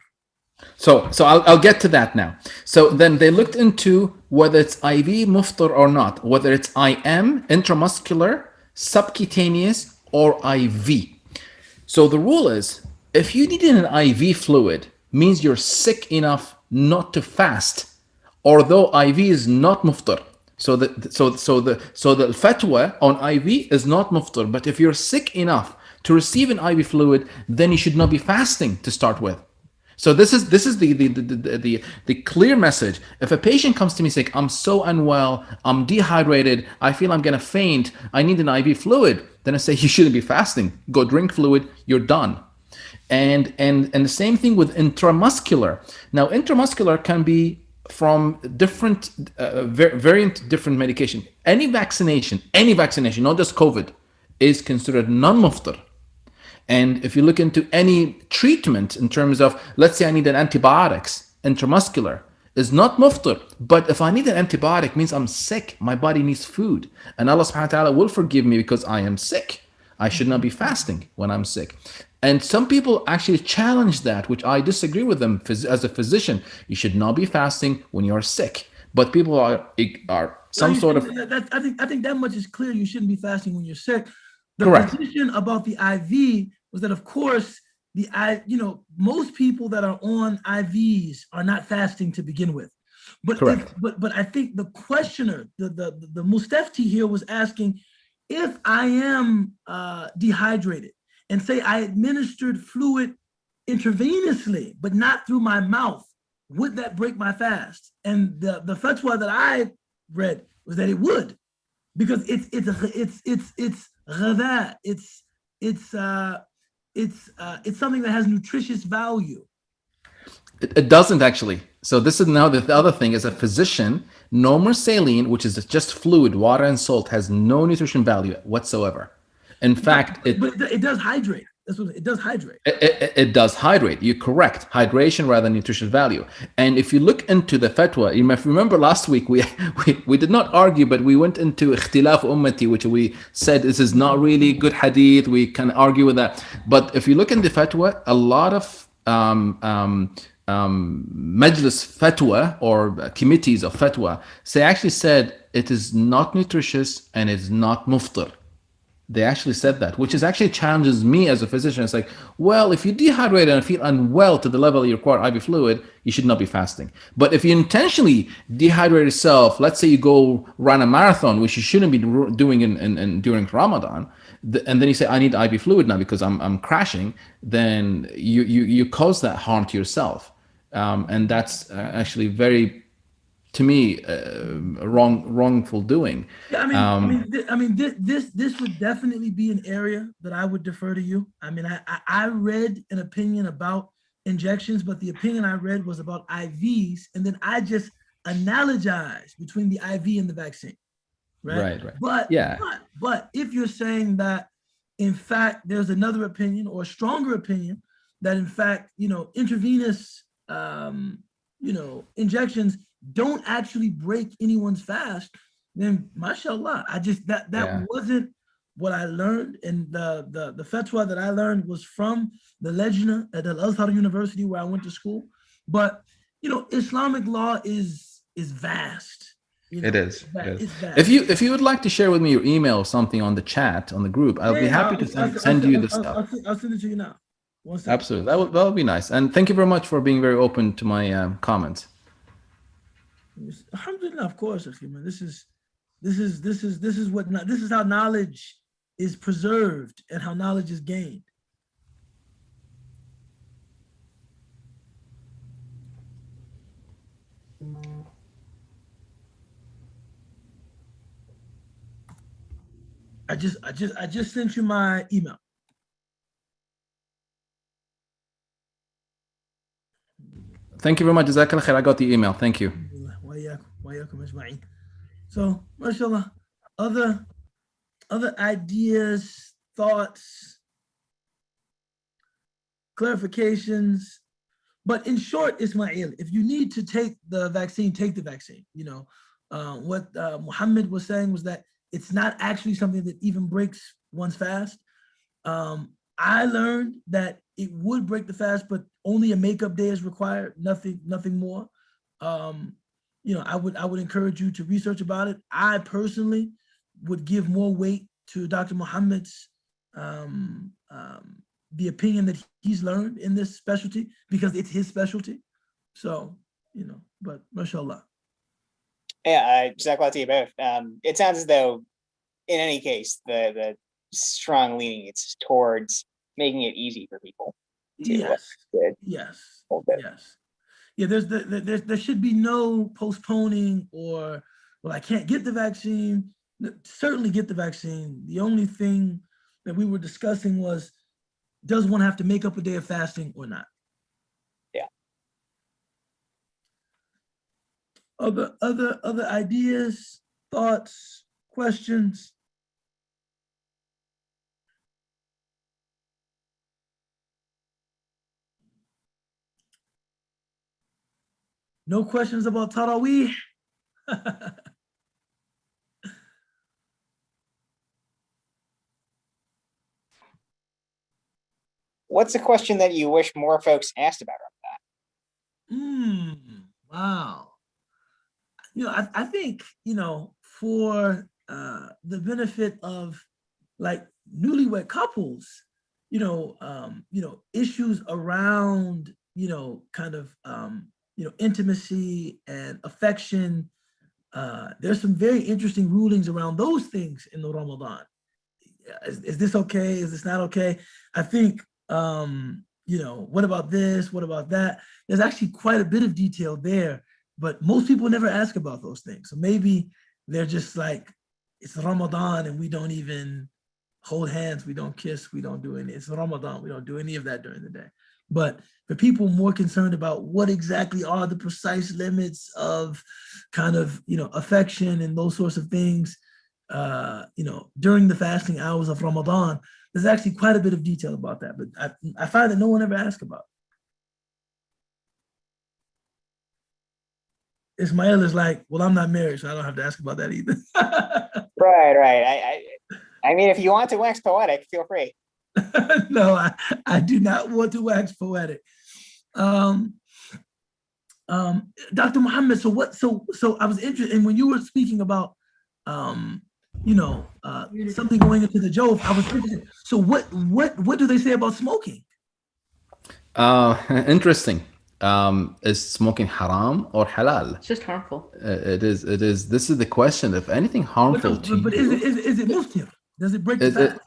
So I'll get to that now. So then they looked into whether it's IV muftar or not, whether it's IM, intramuscular, subcutaneous, or IV. So the rule is, if you need an IV fluid, means you're sick enough not to fast, although IV is not muftar. So the fatwa on IV is not muftar. But if you're sick enough to receive an IV fluid, then you should not be fasting to start with. So this is the clear message. If a patient comes to me saying, I'm so unwell, I'm dehydrated, I feel I'm gonna faint, I need an IV fluid, then I say you shouldn't be fasting. Go drink fluid, you're done. And the same thing with intramuscular. Now intramuscular can be from different variant different medication. Any vaccination, not just COVID, is considered non-muftar. And if you look into any treatment in terms of, let's say I need an antibiotics, intramuscular, is not muftar. But if I need an antibiotic, means I'm sick. My body needs food. And Allah subhanahu wa ta'ala will forgive me because I am sick. I should not be fasting when I'm sick. And some people actually challenge that, which I disagree with them as a physician. You should not be fasting when you're sick. But people are some sort of... I think that much is clear. You shouldn't be fasting when you're sick. The Correct. position about the IV was that, of course, most people that are on IVs are not fasting to begin with. But Correct. But I think the questioner, the Mustafti here, was asking, if I am dehydrated and say I administered fluid intravenously, but not through my mouth, would that break my fast? And the fatwa that I read was that it would, because it's ghadha, it's something that has nutritious value. It doesn't actually. So this is now the other thing. As a physician, normal saline, which is just fluid, water and salt, has no nutrition value whatsoever. In fact, but it does hydrate. That's what it does. Hydrate. It does hydrate. You're correct. Hydration rather than nutrition value. And if you look into the fatwa, you might remember last week we did not argue, but we went into ikhtilaf ummati, which we said this is not really good hadith. We can argue with that. But if you look in the fatwa, a lot of majlis fatwa or committees of fatwa actually said it is not nutritious and it's not muftar. They actually said that, which is actually challenges me as a physician. It's like, well, if you dehydrate and feel unwell to the level you require IV fluid, you should not be fasting. But if you intentionally dehydrate yourself, let's say you go run a marathon, which you shouldn't be doing during Ramadan, and then you say, I need IV fluid now because I'm crashing, then you cause that harm to yourself. And that's actually very, to me, wrongful doing. Yeah, this would definitely be an area that I would defer to you. I mean, I read an opinion about injections, but the opinion I read was about IVs, and then I just analogized between the IV and the vaccine. Right. But yeah. But if you're saying that, in fact, there's another opinion or a stronger opinion that, in fact, intravenous, injections don't actually break anyone's fast, then mashallah. I just that wasn't what I learned, and the fatwa that I learned was from the Lejna at Al-Azhar University, where I went to school. But Islamic law is vast. It is. If you would like to share with me your email or something on the chat on the group, I'll be happy to send you the stuff. I'll send it to you now. Absolutely, that would be nice. And thank you very much for being very open to my comments. Alhamdulillah, of course, man. This is how knowledge is preserved and how knowledge is gained. I just sent you my email. Thank you very much. Jazakallah khair. I got the email. Thank you. So, mashallah, other ideas, thoughts, clarifications. But in short, Ismail, if you need to take the vaccine, take the vaccine. What Muhammad was saying was that it's not actually something that even breaks one's fast. I learned that it would break the fast, but only a makeup day is required, nothing more. I would encourage you to research about it. I personally would give more weight to Dr. Muhammad's the opinion that he's learned in this specialty because it's his specialty. So, but mashallah. Yeah, jazakallah to you both. It sounds as though, in any case, the strong leaning it's towards making it easy for people. Yes. Yeah, there should be no postponing or, well, I can't get the vaccine. Certainly get the vaccine. The only thing that we were discussing was, does one have to make up a day of fasting or not? Yeah. Other ideas, thoughts, questions? No questions about Taraweeh? What's a question that you wish more folks asked about Wow. I think, for the benefit of like newlywed couples, issues around, kind of, intimacy and affection. There's some very interesting rulings around those things in the Ramadan. Is this okay? Is this not okay? I think, what about this? What about that? There's actually quite a bit of detail there, but most people never ask about those things. So maybe they're just like, it's Ramadan and we don't even hold hands, we don't kiss, we don't do any, it's Ramadan, we don't do any of that during the day. But for people more concerned about what exactly are the precise limits of kind of, affection and those sorts of things, during the fasting hours of Ramadan, there's actually quite a bit of detail about that, but I find that no one ever asks about it. Ismail is like, well, I'm not married, so I don't have to ask about that either. Right. I mean, if you want to wax poetic, feel free. No, I do not want to wax poetic. Dr. Muhammad, so I was interested, and when you were speaking about, something going into the Jove, I was interested. So what do they say about smoking? Interesting. Is smoking haram or halal? It's just harmful. It is. This is the question. If anything harmful to you, but is it muftir? Does it break the fast?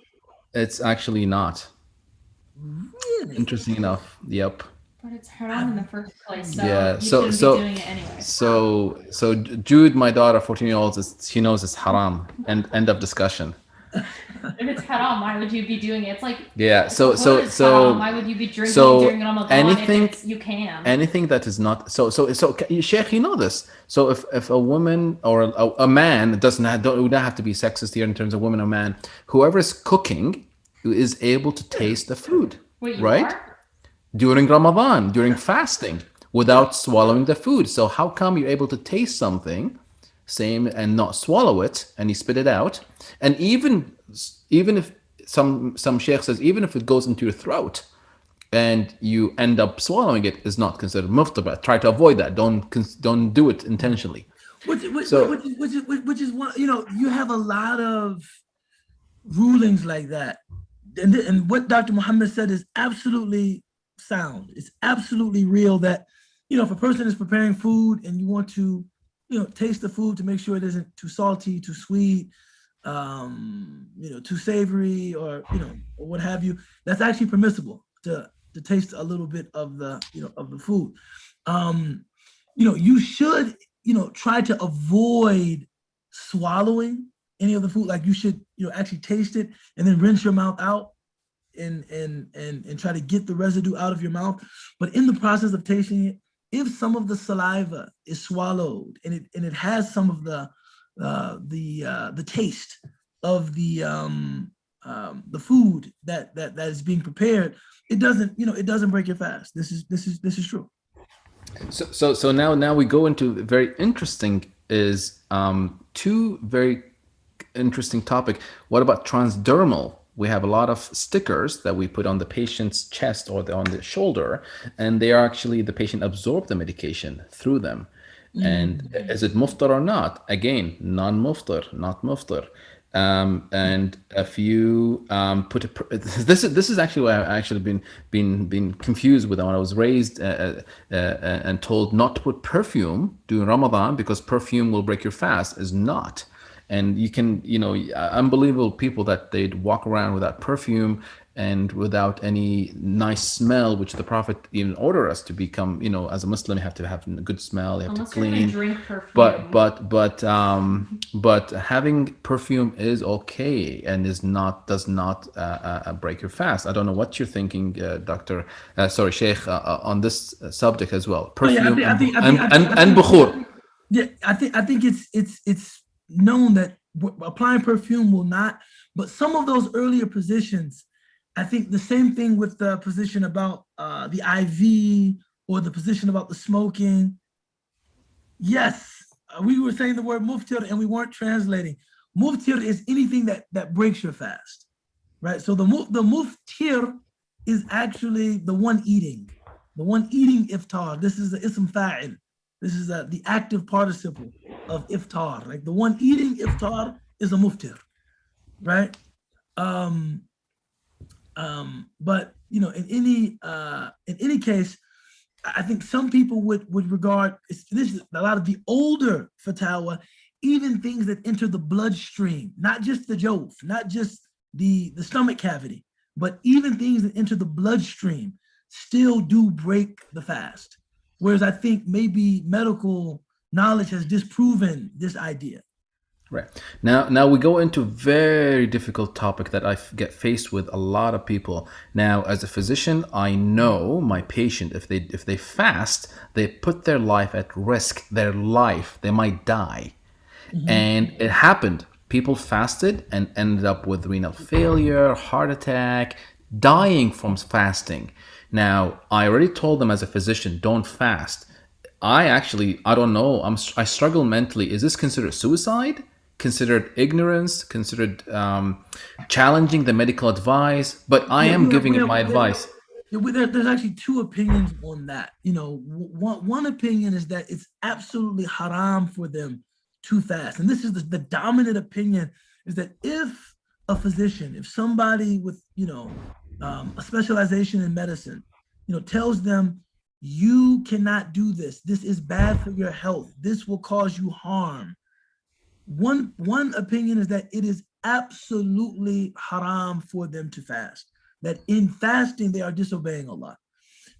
It's actually not. Really? Interesting enough. Yep. But it's haram in the first place, so Yeah, you so- shouldn't so- be doing it anyway. So Jude, my daughter, 14-year-old, she knows it's haram. And end of discussion. If it's haram, why would you be doing it? It's like, Yeah. if the food is haram, why would you be drinking during Ramadan anything, if you can? anything that is not so Sheikh, you know this. So if a woman or a man would not have to be sexist here in terms of woman or man, whoever is cooking is able to taste the food. Wait, you right? are? During Ramadan, during fasting, without swallowing the food. So how come you're able to taste something, same, and not swallow it, and you spit it out? And even if some sheikh says, even if it goes into your throat, and you end up swallowing it, is not considered muftaba. Try to avoid that. Don't do it intentionally. Which is one. You have a lot of rulings like that, and what Dr. Muhammad said is absolutely sound. It's absolutely real that, if a person is preparing food and you want to, taste the food to make sure it isn't too salty, too sweet, too savory, or or what have you, that's actually permissible to taste a little bit of the, of the food. You should, try to avoid swallowing any of the food. Like you should, actually taste it and then rinse your mouth out and try to get the residue out of your mouth. But in the process of tasting it, if some of the saliva is swallowed and it has some of the taste of the food that is being prepared, it doesn't break your fast. This is true. So now we go into very interesting two very interesting topic. What about transdermal? We have a lot of stickers that we put on the patient's chest or on the shoulder, and they are actually, the patient absorb the medication through them. And is it muftar or not? Again, non-muftar, not muftar. And if you put this is actually why I've actually been confused with when I was raised and told not to put perfume during Ramadan because perfume will break your fast is not. And you can, unbelievable people that they'd walk around without perfume and without any nice smell, which the Prophet even ordered us to become, as a Muslim, you have to have a good smell, you have Unless to you're gonna clean. drink perfume. But having perfume is okay and does not break your fast. I don't know what you're thinking, Doctor. Sorry, Sheikh, on this subject as well. Perfume and bukhur. Yeah, I think it's known that applying perfume will not, but some of those earlier positions, I think the same thing with the position about the IV or the position about the smoking. Yes, we were saying the word muftir and we weren't translating. Muftir is anything that breaks your fast, right? So the muftir is actually the one eating iftar. This is the ism fa'il. This is the active participle of iftar. Like the one eating iftar is a muftir, right? But in any case, I think some people would regard this is a lot of the older fatwa, even things that enter the bloodstream, not just the jawf, not just the stomach cavity, but even things that enter the bloodstream still do break the fast. Whereas I think maybe medical knowledge has disproven this idea. Right. Now we go into a very difficult topic that I get faced with a lot of people. Now, as a physician, I know my patient, if they fast, they put their life at risk. Their life, they might die. Mm-hmm. And it happened. People fasted and ended up with renal failure, heart attack, dying from fasting. Now, I already told them as a physician, don't fast. I don't know. I struggle mentally. Is this considered suicide? Considered ignorance, considered challenging the medical advice, but I am giving it my advice. There's actually two opinions on that. One opinion is that it's absolutely haram for them to fast. And this is the dominant opinion, is that if a physician, if somebody with, a specialization in medicine, tells them, you cannot do this, this is bad for your health, this will cause you harm. One opinion is that it is absolutely haram for them to fast, that in fasting they are disobeying Allah.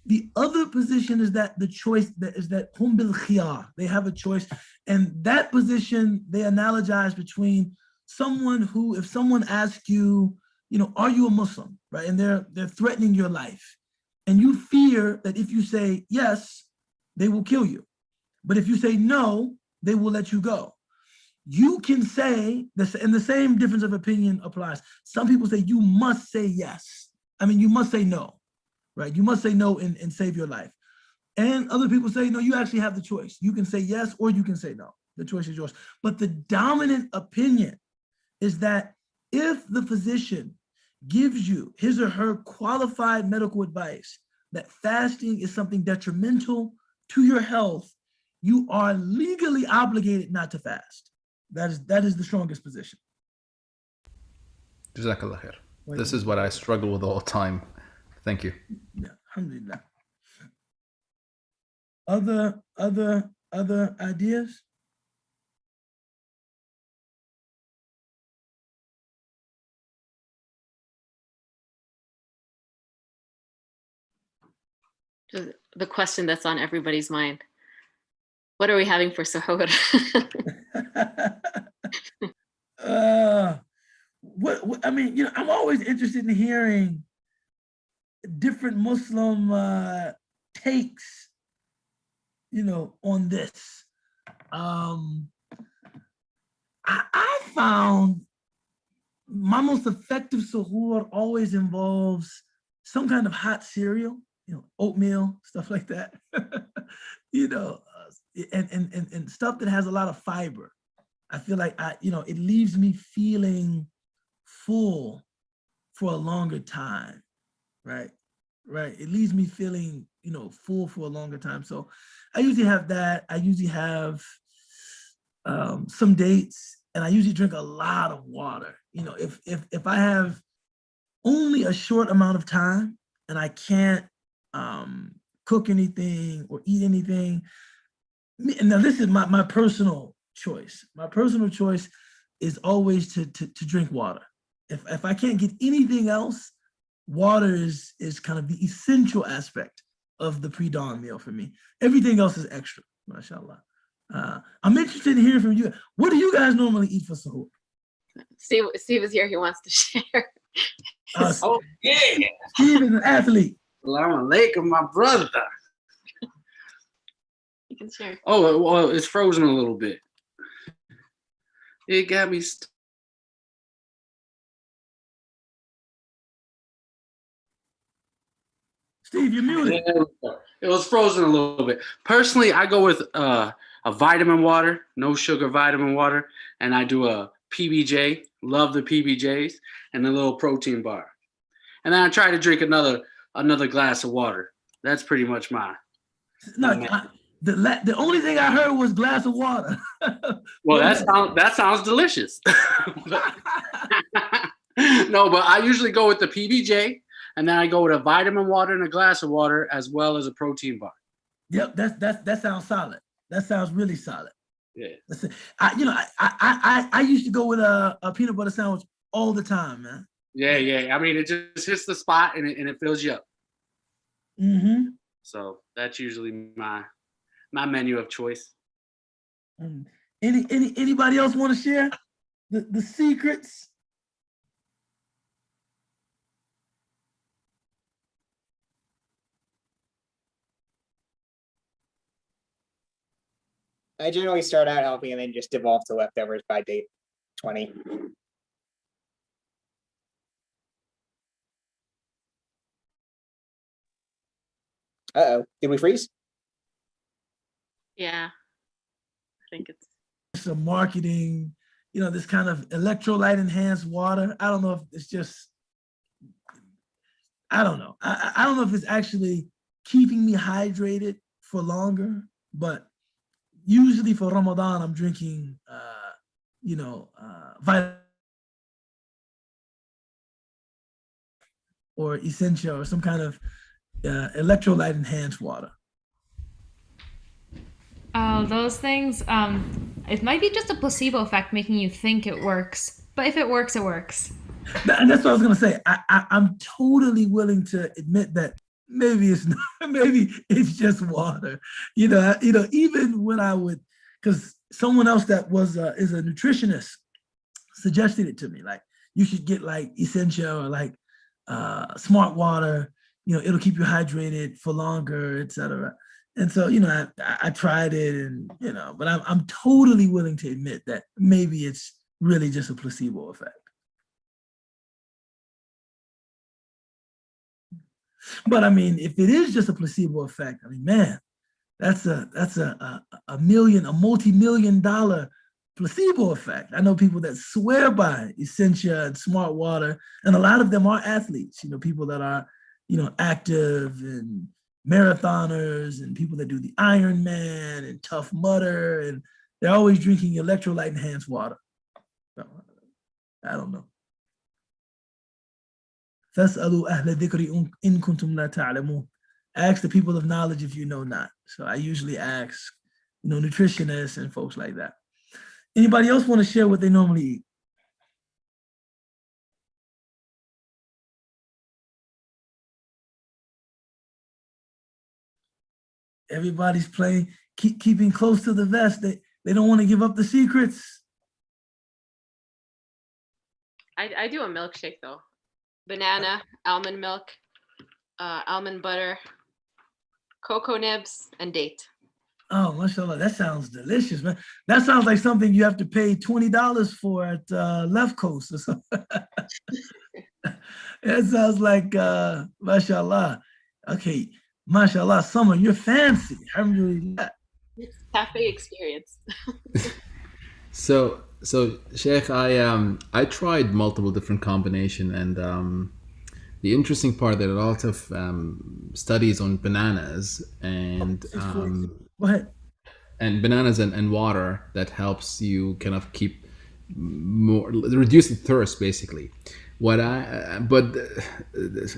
The other position is that the choice is that hum bil khiyar, they have a choice, and that position they analogize between someone who, if someone asks you, are you a Muslim, right, and they're threatening your life, and you fear that if you say yes, they will kill you, but if you say no, they will let you go. You can say this, and the same difference of opinion applies. Some people say you must say yes. You must say no, right? You must say no and save your life. And other people say, no, you actually have the choice. You can say yes or you can say no. The choice is yours. But the dominant opinion is that if the physician gives you his or her qualified medical advice that fasting is something detrimental to your health, you are legally obligated not to fast. That is the strongest position. Jazakallah khair. This is what I struggle with all the time. Thank you. Yeah, alhamdulillah. Other ideas? The question that's on everybody's mind. What are we having for sahur? I'm always interested in hearing different Muslim takes, on this. I found my most effective sahur always involves some kind of hot cereal, oatmeal, stuff like that, and stuff that has a lot of fiber. I feel like it leaves me feeling full for a longer time, right? It leaves me feeling, full for a longer time. So I usually have that. I usually have some dates, and I usually drink a lot of water. You know, if I have only a short amount of time and I can't cook anything or eat anything. Now, this is my personal choice. My personal choice is always to drink water. If I can't get anything else, water is kind of the essential aspect of the pre-dawn meal for me. Everything else is extra, mashallah. I'm interested in hearing from you. What do you guys normally eat for sahur? Steve is here. He wants to share. Oh, yeah. Steve is an athlete. Salam alaikum, my brother. You can share. Oh, well, it's frozen a little bit. It got me. Steve, you're muted. It was frozen a little bit. Personally, I go with a vitamin water, no sugar vitamin water, and I do a PBJ. Love the PBJs, and a little protein bar. And then I try to drink another glass of water. That's pretty much mine. No, the only thing I heard was glass of water. Well, that sounds delicious. No, but I usually go with the PBJ, and then I go with a vitamin water and a glass of water, as well as a protein bar. Yep, that sounds solid. That sounds really solid. Yeah. I used to go with a peanut butter sandwich all the time, man. Yeah. I mean, it just hits the spot and it fills you up. Mm-hmm. So that's usually my menu of choice. Anybody else want to share the secrets? I generally start out healthy and then just devolve to leftovers by day 20. Uh-oh, did we freeze? Yeah, I think it's Some marketing, this kind of electrolyte enhanced water. I don't know if it's just, I don't know. I don't know if it's actually keeping me hydrated for longer, but usually for Ramadan, I'm drinking, vitamin or essential or some kind of electrolyte enhanced water. Oh, those things, it might be just a placebo effect making you think it works. But if it works, it works. And that's what I was gonna say. I'm totally willing to admit that maybe it's not, maybe it's just water. Even when I would, because someone else that is a nutritionist suggested it to me, like you should get like essential or like smart water. It'll keep you hydrated for longer, etc. And so, I tried it, and but I'm totally willing to admit that maybe it's really just a placebo effect. But I mean, if it is just a placebo effect, I mean, man, that's a multi-million-dollar placebo effect. I know people that swear by Essentia and Smart Water, and a lot of them are athletes. People that are, active and marathoners, and people that do the Ironman and Tough Mudder, and they're always drinking electrolyte enhanced water. So, I don't know. فَاسْأَلُوا أَهْلَ الذِّكْرِ إِن كُنتُمْ لَا تَعْلَمُونَ. Ask the people of knowledge if you know not. So I usually ask, nutritionists and folks like that. Anybody else want to share what they normally eat? Everybody's keeping close to the vest. They don't want to give up the secrets. I do a milkshake though. Banana, almond milk, almond butter, cocoa nibs, and date. Oh, mashallah, that sounds delicious, man. That sounds like something you have to pay $20 for at Left Coast or something. It sounds like, mashallah. Okay, mashallah, Summer, you're fancy. Alhamdulillah. It's cafe experience. So Sheikh, I tried multiple different combination, and the interesting part that a lot of studies on bananas and Go ahead. and bananas and water that helps you kind of keep more reducing thirst basically.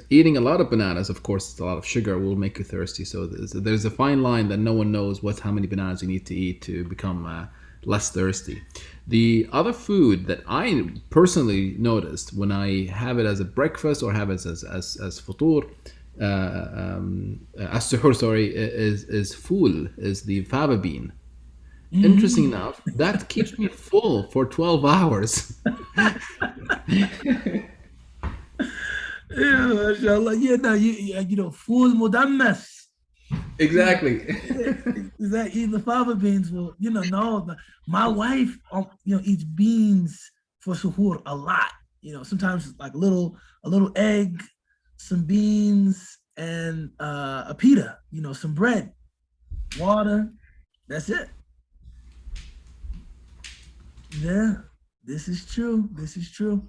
Eating a lot of bananas, of course, a lot of sugar will make you thirsty. So there's a fine line that no one knows how many bananas you need to eat to become less thirsty. The other food that I personally noticed when I have it as a breakfast or have it as futur, as suhoor, sorry, is fool, is the fava bean. Interesting enough, that keeps me full for 12 hours. Yeah, mashallah. Yeah, no, you know, full mudammas. Exactly. Is that eating the fava beans? Well, you know, no, my wife, you know, eats beans for suhoor a lot. You know, sometimes it's like a little egg, some beans, and a pita. You know, some bread, water. That's it. Yeah, this is true. This is true.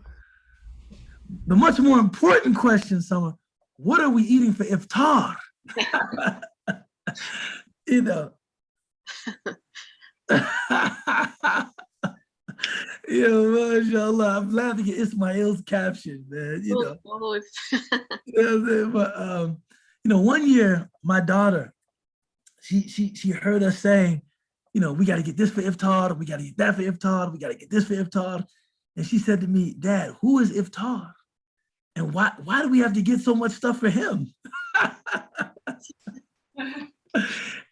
The much more important question, Summer, what are we eating for iftar? You know. Yeah, mashallah. I'm laughing at Ismail's caption, man. You know. You know what I'm saying? But you know, one year my daughter, she heard us saying, you know, we got to get this for iftar, we got to get that for iftar, we got to get this for iftar. And she said to me, Dad, who is iftar? And why do we have to get so much stuff for him?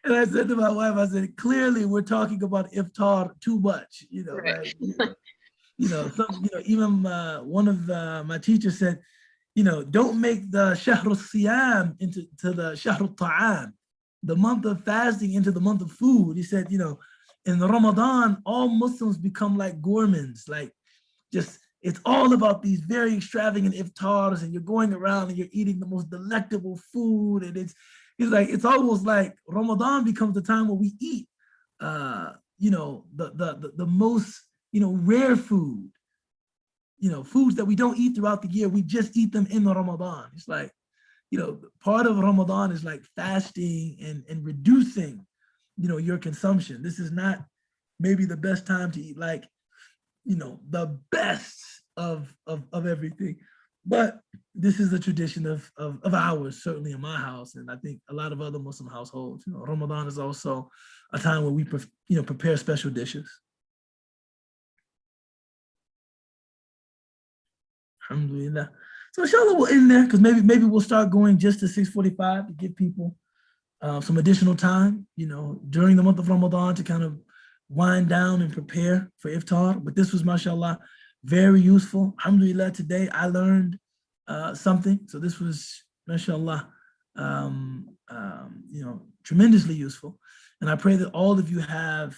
And I said to my wife, I said, clearly we're talking about iftar too much, you know, right? Even one of my teachers said, you know, don't make the shahr al-siyam into the shahr al-ta'am, the month of fasting into the month of food. He said, you know, in Ramadan, all Muslims become like gourmands, like just, it's all about these very extravagant iftars, and you're going around and you're eating the most delectable food. And it's almost like Ramadan becomes the time where we eat, you know, the most, you know, rare food, you know, foods that we don't eat throughout the year. We just eat them in the Ramadan. It's like, you know, part of Ramadan is like fasting and reducing, you know, your consumption. This is not maybe the best time to eat, like, you know, the best of everything. But this is the tradition of ours, certainly in my house, and I think a lot of other Muslim households. You know, Ramadan is also a time where we, you know, prepare special dishes. Alhamdulillah. So inshallah we'll end there, because maybe we'll start going just to 6:45 to give people some additional time, you know, during the month of Ramadan to kind of wind down and prepare for iftar. But this was, mashallah, very useful. Alhamdulillah, today I learned something. So this was, mashallah, you know, tremendously useful. And I pray that all of you have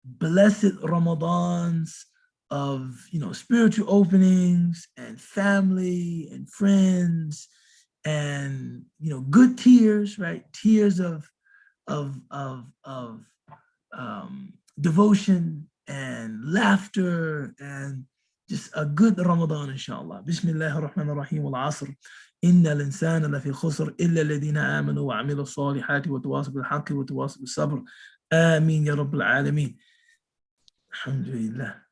blessed Ramadans of, you know, spiritual openings and family and friends and, you know, good tears, right? Tears of devotion and laughter and just a good Ramadan, inshallah. Bismillah ar-Rahman ar-Rahim wal asr. إن الإنسان لفي خسر إلا الذين آمنوا وعملوا الصالحات وتواصوا بالحق وتواصوا بالصبر. آمين يا رب العالمين. الحمد لله.